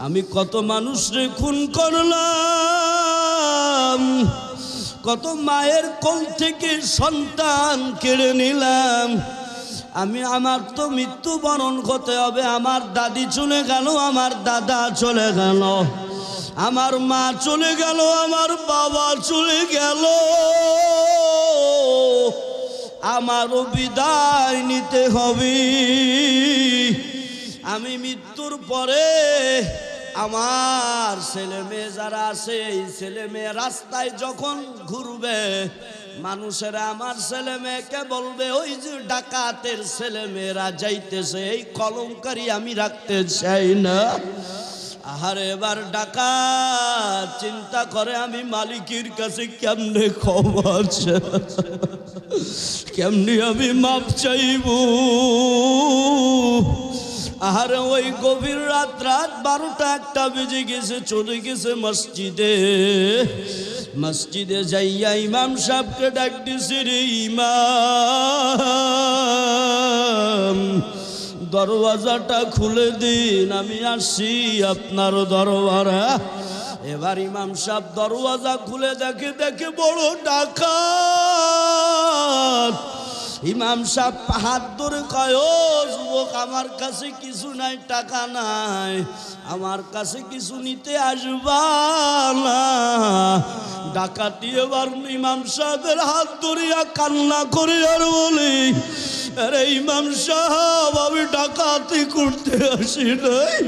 আমি কত মানুষরে খুন করলাম, কত মায়ের কোল থেকে সন্তান কেড়ে নিলাম, আমার তো মৃত্যুবরণ হতে হবে। আমার দাদি চলে গেল, আমার দাদা চলে গেল, আমার মা চলে গেল, আমার বাবা চলে গেল, আমারও বিদায় নিতে হবে। আমি মৃত্যুর পরে আমার ছেলে মেয়ে যারা আছে, এই ছেলে মেয়ে রাস্তায় যখন ঘুরবে, মানুষেরা আমার ছেলে মেয়েকে বলবে, ওই যে ডাকাতের ছেলে মেয়েরা যাইতেছে, এই কলঙ্কারি আমি রাখতে চাই না। আহারে এবার ডাকাত চিন্তা করে, আমি মালিকের কাছে কেমনে ক্ষমা কেমনি আমি মাপ চাইব। আহারে ওই গভীর রাত 12টা 1টা বেজে গেছে, চলে গেছে মসজিদে। মসজিদে যাইয়া ইমাম সাহেবকে ডাক দিছে, রে ইমাম দরওয়াজাটা খুলে দিন, আমি আসি আপনার দরবারে। এবার ইমাম সাহেব দরওয়াজা খুলে দেখে বড় ডাকাত। ইমাম সাহেব হাত ধরে কয়, ও যুবক, আমার কাছে কিছু নাই, টাকা নাই, আমার কাছে কিছু নিতে আসবা না। ডাকাতি এবার ইমাম সাহেবের হাত ধরিয়া কান্না করে আর বলি, আরে ইমাম সাহেব, আমি ডাকাতি করতে আসি নাই,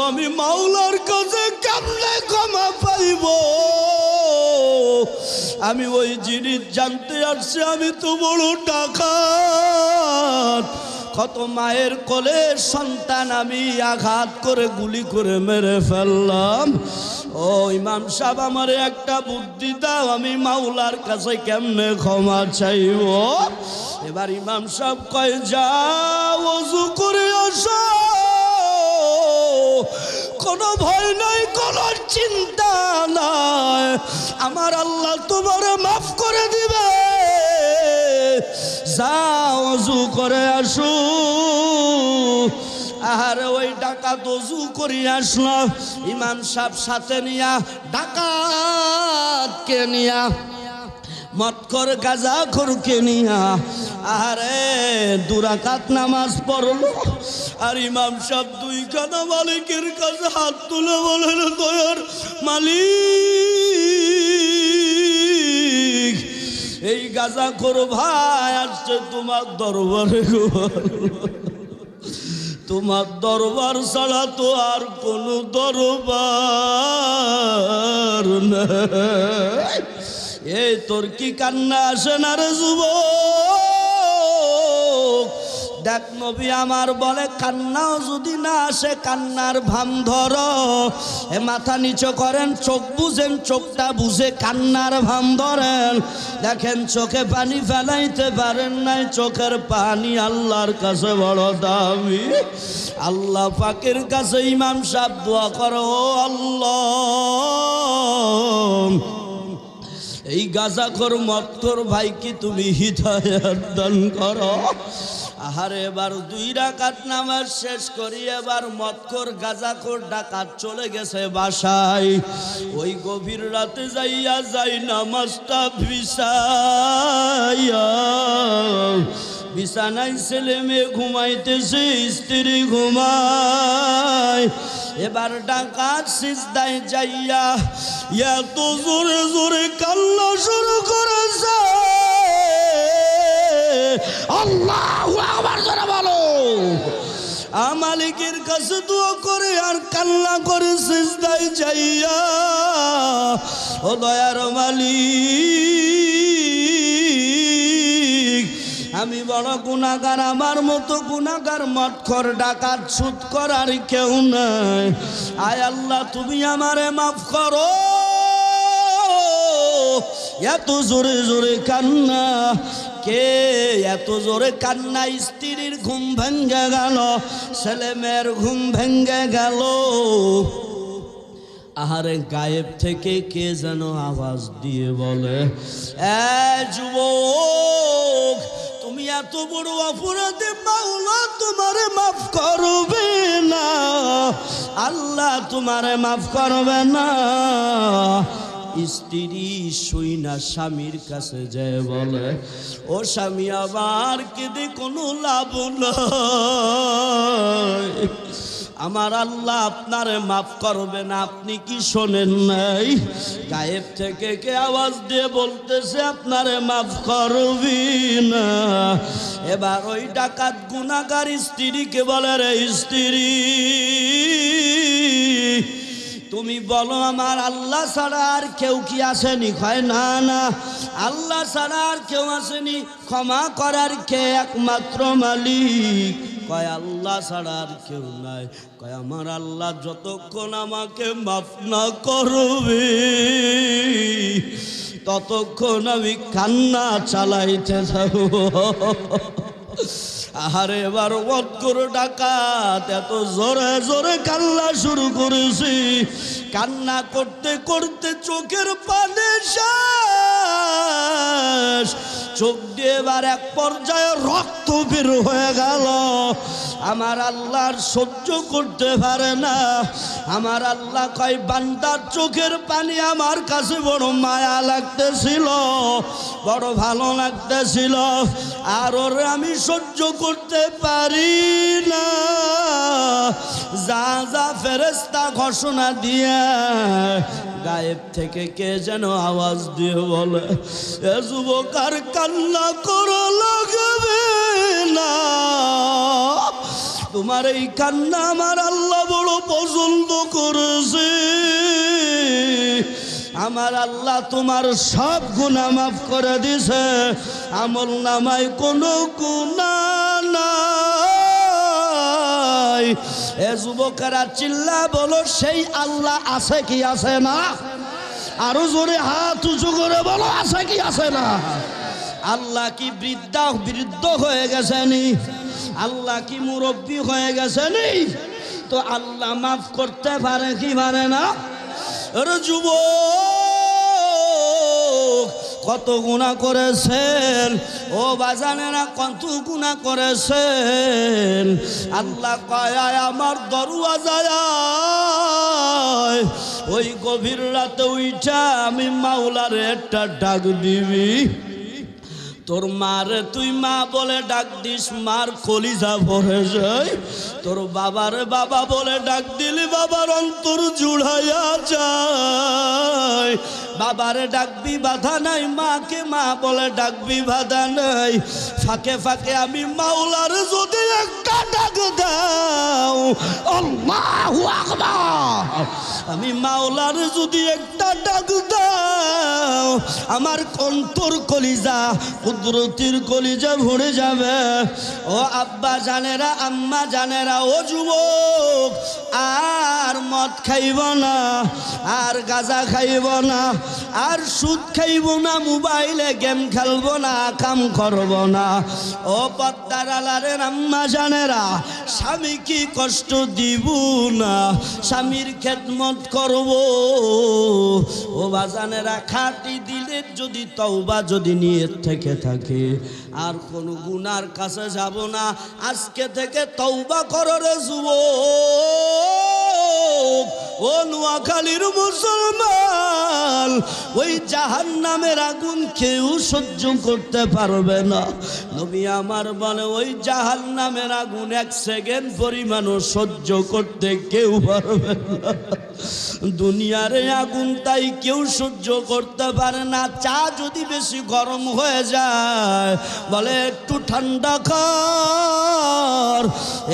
আমি মাওলার কাছে কেমনে ক্ষমা পাইব, আমি ওই জিনিস জানতে আসছি, আমি তো বড় ডাকাত। কত মায়ের কোলে সন্তান আমি আঘাত করে গুলি করে মেরে ফেললাম। ও ইমাম সাহেব, আমার একটা বুদ্ধি দাও, আমি মাওলার কাছে কেমনে ক্ষমা চাইব? এবার ইমাম সাহেব কয়, যাও ওযু করে আসো, কোনো ভয় নাই, কোনো চিন্তা নাই, আমার আল্লাহ তোমারে মাফ করে দিবে। যাও ওযু করে আসো। আর ওই ডাকাত ওযু করে আসলো, ইমাম সাহেব সাথে নিয়া, ডাকাতকে নিয়া, মৎকর গাঁজাখোরকে নিয়া, আরে দুরাকাত নামাজ পড়লো। আর ইমাম সাহেব দুইখানা মালিকের কাছে হাত তুলে বলেন, দয়ার মালিক, এই গাঁজাখোর ভাই আসছে তোমার দরবারে, তোমার দরবার ছাড়া তো আর কোনো দরবার নাই। এই তোর কি কান্না আসে না রে যুবক? দেখ নবী আমার বলে, কান্নাও যদি না আসে, কান্নার ভান ধরো। এ মাথা নিচু করেন, চোখ বুঝেন, চোখটা বুঝে কান্নার ভান ধরেন। দেখেন চোখে পানি ফেলাইতে পারেন নাই, চোখের পানি আল্লাহর কাছে বড় দামি। আল্লাহ পাকের কাছে ইমাম সাহেব দোয়া করো, ও আল্লাহ, এই গাঁজাখোর মৎখোর ভাইকে তুমি হিদায়াত দান করো। আহারে এবার 2 রাকাত নামাজ শেষ করি, এবার মৎখোর গাঁজাখোর ডাকাত চলে গেছে বাসায়। ওই গভীর রাতে যাইয়া যাই নামাজটা বিছাইয়া, বিছানায় ছেলে মেয়ে ঘুমাইতেছে, স্ত্রী ঘুমায়। এবার ডাকাত সিজদায় যাইয়া এত জোরে জোরে কান্না শুরু করেছে, আল্লাহু আকবার জোরে বলো। মালিকের কাছে দোয়া করে আর কান্না করে সিজদায় যাইয়া, ও দয়ার মালিক, আমি বড় গুনাহগার, আমার মতো গুনাহগার মৎখোর ডাকাত সুদ করার কেউ নাই। আয় আল্লাহ, তুমি আমারে মাফ করো। এত জোরে জোরে কান্না, কে এত জোরে কান্না? স্ত্রীর ঘুম ভেঙে গেল, ছেলে মেয়ের ঘুম ভেঙে গেল। আহারে গায়েব থেকে কে যেন আওয়াজ দিয়ে বলে, এ যুবক, তুমি এত বড় অপরাধে মাওলা তোমারে মাফ করবে না, আল্লাহ তোমারে মাফ করবে না। স্ত্রী শুইনা স্বামীর কাছে যায় বলে, ও স্বামী, আবার কেঁদে কোনো লাভ নাই, আমার আল্লাহ আপনারে মাফ করবে না। আপনি কি শোনেন নাই? গায়েব থেকে কে আওয়াজ দিয়ে বলতেছে আপনারে মাফ করবি না। এবার ওই ডাকাত গুনাহগার স্ত্রীকে বলে, রে স্ত্রী, তুমি বলো আমার আল্লাহ ছাড়া আর কেউ কি আসেনি? কয় না না, আল্লাহ ছাড়া আর কেউ আসেনি, ক্ষমা করার কে একমাত্র মালিক। কয় আল্লাহ ছাড়া আর কেউ নাই। কয় আমার আল্লাহ যতক্ষণ আমাকে মাফ না করবে ততক্ষণ আমি কান্না চালাইতে থাকবো। আহারে এবার মৎখোর ডাকাত এত জোরে জোরে কান্না শুরু করেছি, কান্না করতে করতে চোখের পানি শেষ, চোখ দিয়ে এবার এক পর্যায়ে রক্ত বের হয়ে গেল। আমার আল্লাহ সহ্য করতে পারে না। আমার আল্লাহ কয়, বান্দার চোখের পানি আমার কাছে বড় মায়া লাগতেছিল, বড় ভালো লাগতেছিল, আর ওরে আমি সহ্য করতে পারি না। যা যা ফেরেশতা ঘোষণা দিয়ে গায়েব থেকে কে যেন আওয়াজ দিয়ে বলে, এ যুবক আর কান্না করা লাগবে না, তোমার এই কান্না আমার আল্লাহ বড় পছন্দ করেছে। আমার আল্লাহ তোমার সব গুনাহ মাফ করে দিছে, আমল নামায় কোনো গুনাহ নাই। এ যুবকেরা চিল্লা বলো, সেই আল্লাহ আছে কি আছে না? আরো জোরে হাত উঁচু করে বলো, আছে কি আছে না? আল্লাহ কি বৃদ্ধ হয়ে গেছেনি? আল্লাহ কি মুরব্বী হয়ে গেছেনি? তো আল্লাহ মাফ করতে পারে কি পারে না? আরে যুবক, কত গুনাহ করেছেন ও বাজানেরা, কত গুনাহ করেছেন। আল্লাহ কয় আমার দরওয়াজায় ওই গভীর রাতে উইঠা আমি মাওলারে একটা ডাক দিবি। তোর মারে তুই মা বলে ডাক দিস, মার কলিজা ভরে যায়। তোর বাবারে বাবা বলে ডাক দিলি, বাবার অন্তর জুড়াইয়া যায়। বাবারে ডাকবি বাধা নাই, মাকে মা বলে ডাকবি বাধা নাই। ফাঁকে ফাঁকে আমি মাওলার যদি একটা ডাক দাও, আল্লাহু আকবার, আমি মাওলার যদি একটা ডাক দাও, আমার অন্তর কলিজা কুদরতির কলিজা ভরে যাবে। ও আব্বা জানেরা, আম্মা জানেরা, ও যুবক, আর মদ খাইব না, আর গাঁজা খাইব না, আর সুদ খাইব না, মোবাইলে গেম খেলব না, কাম করব না। ও পদ্মার আলারের আম্মা জানেরা, স্বামী কি কষ্ট দিব না, স্বামীর খেদমত করব। ও বাজানেরা, খাঁটি দিলে যদি তওবা যদি নিয়ত থেকে থাকে, আর কোন গুনার কাছে যাব না, আজকে থেকে তওবা করো রে যুবক। ও নোয়াখালীর মুসলমান, ওই জাহান্নামের আগুন কেউ সহ্য করতে পারবে না। নবী আমার বলে, ওই জাহান্নামের আগুন এক সেকেন্ড পরিমাণও সহ্য করতে কেউ পারবে না। দুনিয়ার আগুন তাই কেউ সহ্য করতে পারে না। চা যদি বেশি গরম হয়ে যায়, বলে একটু ঠান্ডা কর।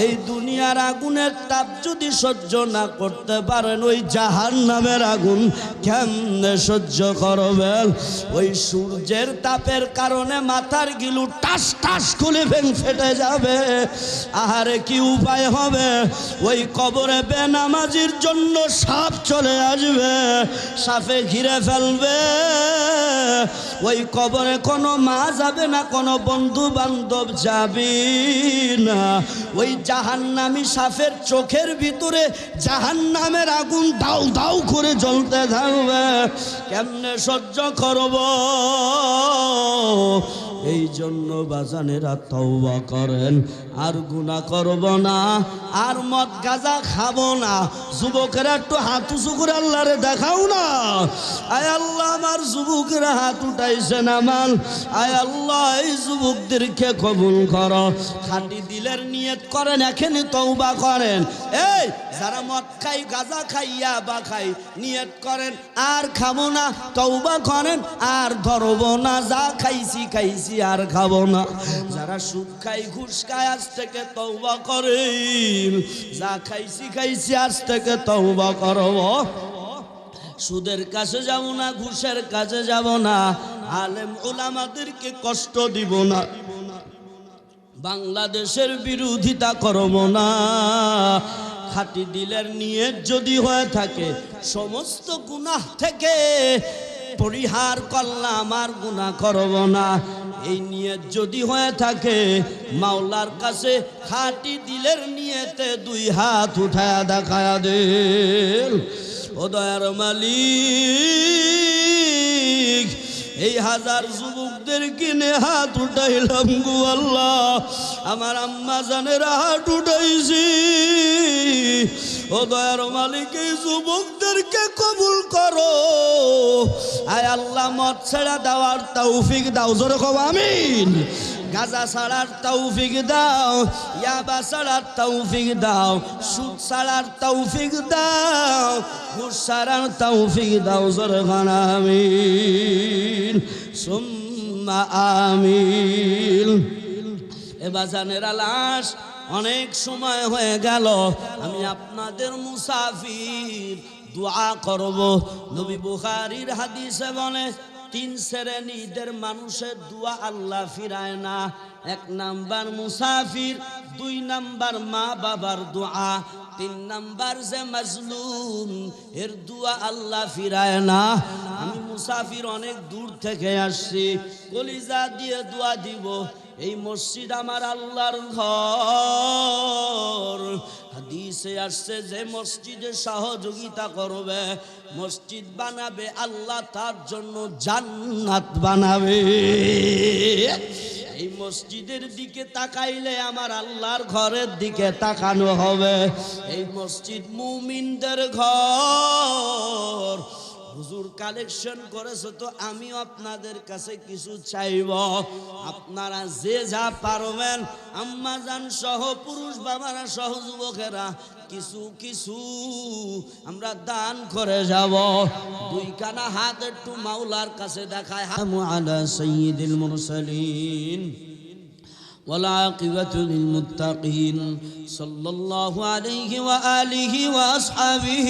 এই দুনিয়ার আগুনের তাপ যদি সহ্য না করতে পারেন, ওই জাহান্নামের আগুন কেমনে সহ্য করবেন? ওই সূর্যের তাপের কারণে মাথার গিলু টাস টাস খুলে ফেটে যাবে। আহারে কি উপায় হবে? ওই কবরে বেনামাজির জন্য সাপ চলে আসবে, সাপে ঘিরে ফেলবে। ওই কবরে কোনো মা যাবে না, কোনো বন্ধু বান্ধব যাবে না। ওই জাহান্নামী সাপের চোখের ভিতরে জাহান্নামের আগুন দাউ দাউ করে জ্বলতে থাকবে। কেমনে সহ্য করব? এই জন্য বাজানেরা তওবা করেন, আর গুনাহ করব না, আর মদ গাঁজা খাবো না। যুবকেরা একটু হাত উঁচু করে আল্লাহরে দেখাও না। আয় আল্লাহ, আমার যুবকেরা হাত উঠাইছেন আমার, আয় আল্লাহ এই যুবকদেরকে কবুল করো। খাঁটি দিলের নিয়ত করেন, এখানে তওবা করেন। এই যারা মদ খাই, গাঁজা খাইয়া বা খাই, নিয়ত করেন আর খাবো না, তওবা করেন আর ধরবো না। যা খাইছি খাইছি আর খাবো না। যারা সুদ খাই, ঘুষ খায়, আজ থেকে তওবা করেন। যা খাইছি খাইছি, আজ থেকে তওবা করব। সুদের কাছে যাব না, ঘুষের কাছে যাব না, আলেম উলামাদেরকে কষ্ট দিব না, বাংলাদেশের বিরোধিতা করব না। খাঁটি দিলের নিয়ত যদি হয়ে থাকে, সমস্ত গুনাহ থেকে পরিহার করলাম, আর গুনাহ করব না, এই নিয়ত যদি হয়ে থাকে, মাওলার কাছে খাঁটি দিলের নিয়তে দুই হাত উঠায়া দেখায়া দেন। ও দয়ার মালিক, এই হাজার যুবকদের কিনে হাত উঠাইলাম গো আল্লাহ। আমার আম্মা জানেরা হাত উঠাইছি। ও দয়ার মালিক, এই যুবকদেরকে কবুল করো। আয় আল্লাহ, মদ ছেড়া দেওয়ার তৌফিক দাও, জোরে কও আমিন। গাঁজা ছাড়ার তৌফিক দাও, ইয়াবা ছাড়ার তৌফিক দাও, সুদ ছাড়ার তৌফিক দাও, ঘুষ ছাড়ার তৌফিক দাও, জোরে কও আমিন সুম্মা আমিন। এ বাজানেরা, লাশ অনেক সময় হয়ে গেল, আমি আপনাদের মুসাফির, দোয়া করব। নবী বুখারীর হাদিসে বলে 3 শ্রেণীদের মানুষের দোয়া আল্লাহ ফিরায় না। 1 নাম্বার মুসাফির, 2 নাম্বার মা বাবার দোয়া, 3 নাম্বার যে মাজলুম এর দোয়া আল্লাহ ফিরায় না। আমি মুসাফির অনেক দূর থেকে আসছি, কলিজা দিয়ে দোয়া দিব। এই মসজিদ আমার আল্লাহর ঘর। হাদিসে আসছে যে মসজিদে সহযোগিতা করবে, মসজিদ বানাবে, আল্লাহ তার জন্য জান্নাত বানাবে। এই মসজিদের দিকে তাকাইলে আমার আল্লাহর ঘরের দিকে তাকানো হবে। এই মসজিদ মুমিনদের ঘর। হুজুর কালেকশন করেছে তো আমিও আপনাদের কাছে কিছু চাইব। আপনারা যে যা পারবেন, আম্মা জান সহ পুরুষ বাবারা সহ যুবকেরা কিছু কিছু আমরা দান করে যাব। 2 কানা হাত একটু মাওলার কাছে দেখায়। হামু আলা সাইয়্যিদিল মুরসালিন والعاقبة للمتقين صلى الله عليه وآله وأصحابه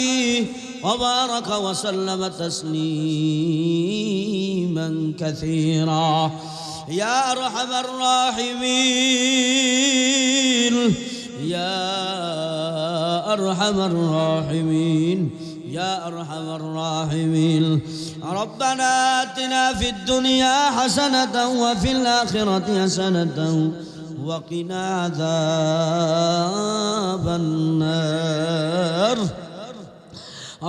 وبارك وسلم تسليما كثيرا يا أرحم الراحمين يا أرحم الراحمين يا أرحم الراحمين ربنا آتنا في الدنيا حسنة وفي الآخرة حسنة وقنا عذاب النار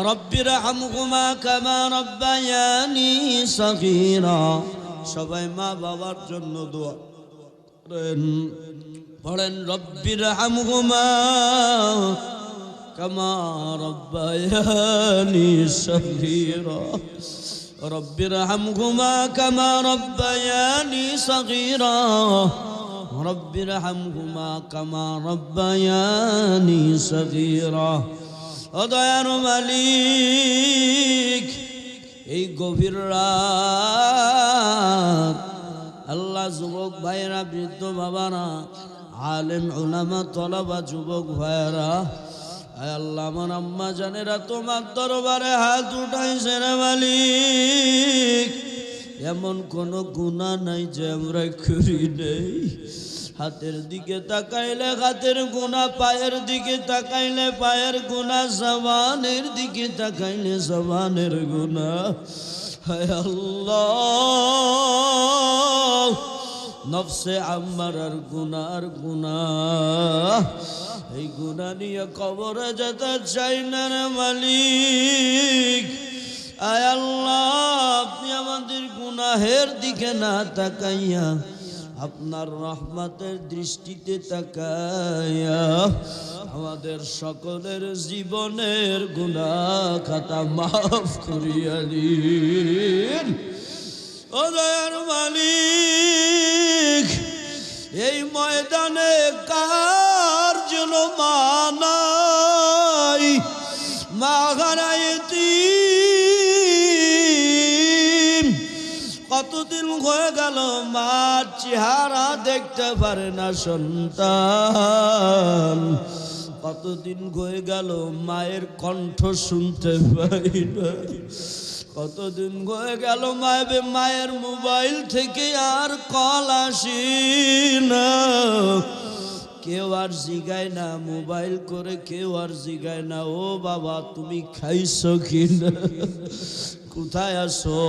رب ارحمهما كما ربياني صغيرا সবাই মা বাবার জন্য দোয়া পড়েন। রব্বির হামহুমা কামা রব্বায়ানি সগীরা রব্বির হামহুমা কামা রব্বায়ানি সগীরা রব্বির হামহুমা কামা রব্বায়ানি সগীরা। ও দয়ার মালিক, এই গভীর রাত আল্লাহ যুবক ভাইরা, বৃদ্ধ বাবারা, আলেম উলামা তলাবা যুবক ভাইরা, আল্লাহ আমার আম্মা জানেরা তোমার দরবারে হাত উঠাইছে রে মালিক। এমন কোন গুনাহ নাই যে আমরা করি নেই। হাতের দিকে তাকাইলে হাতের গুনাহ, পায়ের দিকে তাকাইলে পায়ের গুনাহ, জবানের দিকে তাকাইলে জবানের গুনাহ। হায় আল্লাহ, নফসে আম্মারার গুনার গুনাহ, এই গুনাহ নিয়ে কবরে যেতে চাই না রে মালিক। আয় আল্লাহ, আপনি আমাদের গুনাহের দিকে না তাকাইয়া আপনার রহমতের দৃষ্টিতে তাকাইয়া আমাদের সকলের জীবনের গুনাহ খাতা মাফ করিয়া দিন। ও দয়ার মালিক, এই ময়দানে কার যেন মা নাই, মা হারাইতি। কতদিন হয়ে গেল মার চেহারা দেখতে পারে না সন্তান। কতদিন হয়ে গেল মায়ের কণ্ঠ শুনতে পাই না। কতদিন হয়ে গেল মায়ের মোবাইল থেকে আর কল আসি না। কেউ আর জিগায় না মোবাইল করে, কেউ আর জিগায় না ও বাবা তুমি খাইছো কিনা, কোথায় আছো।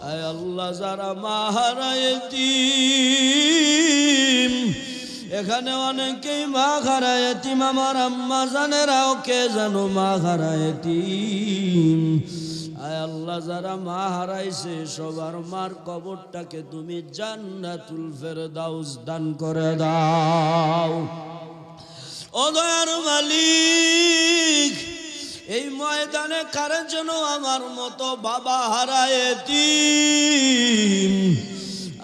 আয় আল্লাহ, যারা মা হারাইতি, এখানে অনেকেই মা হারাইতি, আমার আম্মা জানেরাও কে জানো মা হারাইতি। আয় আল্লাহ, যারা মা হারাইছে সবার মার কবরটাকে তুমি জান্নাতুল ফেরদাউস দান করে দাও। ও দয়ার মালিক, এই ময়দানে কারোর জন্য আমার মতো বাবা হারাইতি।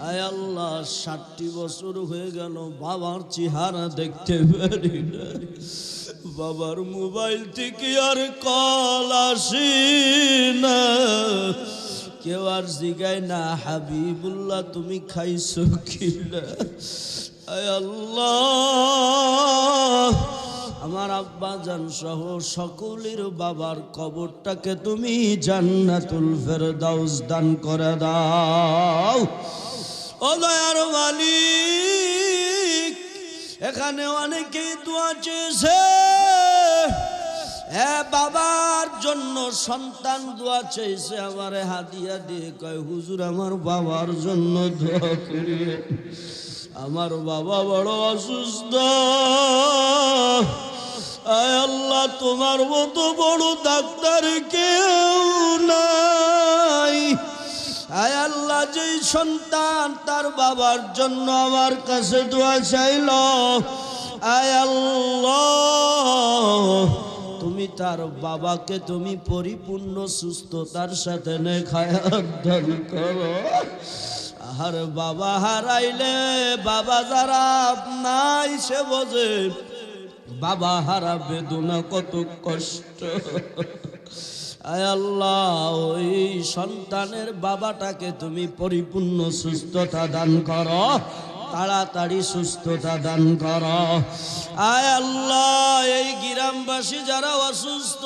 আয় আল্লাহ, 60 বছর হয়ে গেল বাবার চেহারা দেখতে পারি না। বাবার মোবাইল থেকে আর কল আসে না। কেউ আর জিগায় না হাবিবুল্লাহ তুমি খাইছো কিনা। আয় আল্লাহ, আমার আব্বা জান সহ সকলের বাবার কবরটাকে তুমি জান্নাতুল ফেরদাউস দান করে দাও। ও দয়ার মালিক, এখানে অনেকেই দোয়া চেয়েছে, বাবার জন্য সন্তান দোয়া চাইছে, আমারে হাদিয়া দিয়ে কয় হুজুর আমার বাবার জন্য দোয়া করিয়ে, আমার বাবা বড় অসুস্থ, আয় আল্লাহ তোমার মতো বড় ডাক্তার কেউ নাই, আয় আল্লাহ যেই সন্তান তার বাবার জন্য আমার কাছে দোয়া চাইল, আয় আল্লাহ তুমি তার বাবাকে তুমি পরিপূর্ণ সুস্থতার সাথে নেখায়াত দান করো। আর বাবা হারাইলে, বাবা যারা নাই সে বোঝে বাবা হারা বেদনা কত কষ্ট। আয় আল্লাহ ওই সন্তানের বাবাটাকে তুমি পরিপূর্ণ সুস্থতা দান করো, তাড়াতাড়ি সুস্থতা দান করো। আয় আল্লাহ এই গ্রামবাসী যারা অসুস্থ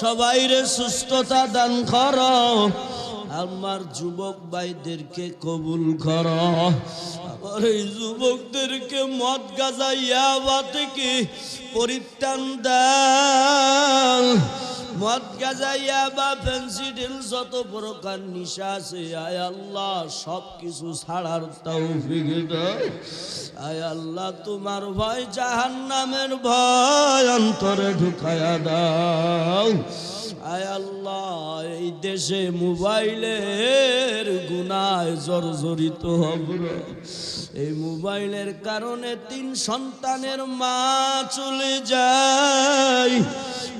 সবাইরে সুস্থতা দান করো। আমার যুবক ভাইদেরকে কবুল করো, আমার এই যুবকদেরকে মদ গাঁজা ইয়াবা থেকে পরিত্রাণ দাও। মদ গাঁজা ইয়াবা ফেন্সিডিল যত প্রকার নিশা আছে আয় আল্লাহ সব কিছু ছাড়ার তৌফিক দাও। আয় আল্লাহ তোমার ভয় জাহান্নামের ভয় অন্তরে ঢুকায়া দাও। আয় আল্লাহ এই দেশে মোবাইলের গুনায় জর্জরিত হব, এই মোবাইলের কারণে 3 সন্তানের মা চলে যায়,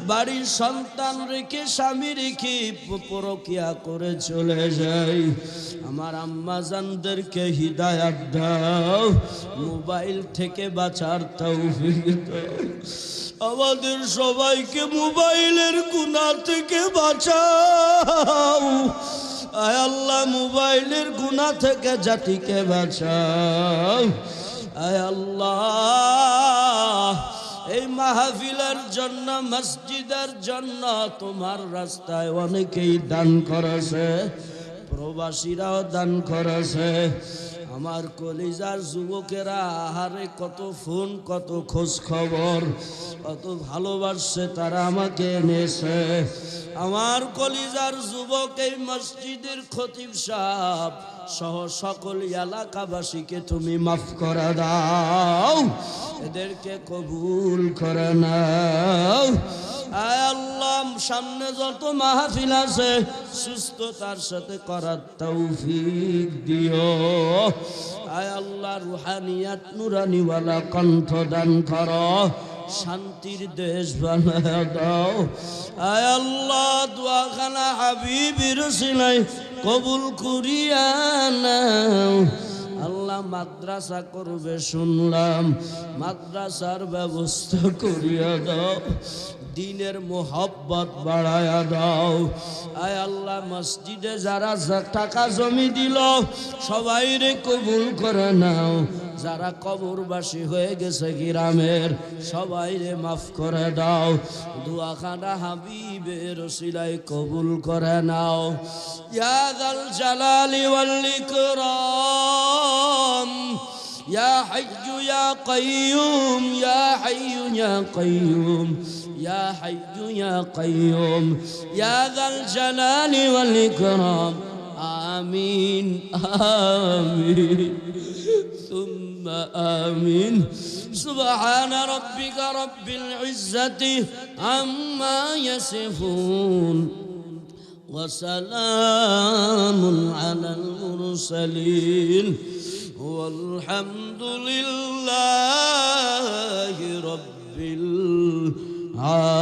বাড়ির সন্তান রেখে স্বামী রেখে পরকিয়া করে চলে যায়। আমার আম্মা জানদেরকে হিদায়াত দাও, মোবাইল থেকে বাঁচার তৌফিক দাও। আমাদের সবাইকে মোবাইলের গুনাহ থেকে বাঁচাও। আয় আল্লাহ মোবাইলের গুনাহ থেকে জাতিকে বাঁচাও। আয় আল্লাহ এই মাহফিলের জন্য, মসজিদের জন্য তোমার রাস্তায় অনেকেই দান করেছে, প্রবাসীরাও দান করেছে। আমার কলিজার যুবকেরা আহারে কত ফোন, কত খোঁজ খবর, কত ভালোবাসছে তারা আমাকে এনেছে। আমার কলিজার যুবক এই মসজিদের খতিব সাহেব সহ সকল এলাকাবাসীকে তুমি মাফ করে দাও, এদেরকে কবুল করে নাও। আয় আল্লাহ সামনে যত মাহফিল আছে সুস্থতার সাথে করার তৌফিক দিও। আয় আল্লাহ রুহানিয়াত নুরানিওয়ালা কণ্ঠ দান করো, শান্তির দেশ বানায় দাও। আয় আল্লাহ দোয়াখানা হাবিবের সিলাই কবুল করিয়া নাও। আল্লাহ মাদ্রাসা করবে শুনলাম, মাদ্রাসার ব্যবস্থা করিয়া দাও, দিনের মোহব্বত বাড়ায়া দাও। আয় আল্লাহ মসজিদে যারা টাকা জমি দিল সবাইরে কবুল করে নাও, যারা কবরবাসী হয়ে গেছে গ্রামের সবাইরে মাফ করে দাও। দোয়াখানা হাবিবের ওসিলায় কবুল করে নাও। ইয়া যাল জালালি ওয়াল ইকরাম, ইয়া হাইয়্যু ইয়া কাইয়্যুম, ইয়া হাইয়্যু ইয়া কাইয়্যুম, ইয়া হাইয়্যু ইয়া কাইয়্যুম, ইয়া যাল জালালি ওয়াল ইকরাম। আমিন আমিন সুম্মা আমিন। সুবহান রাব্বিকা রাব্বিল ইজ্জাতি আম্মা ইয়াসিফুন ওয়া সালামুন আলাল মুরসালিন ওয়ালহামদুলিল্লাহি রাব্বিল আলামিন।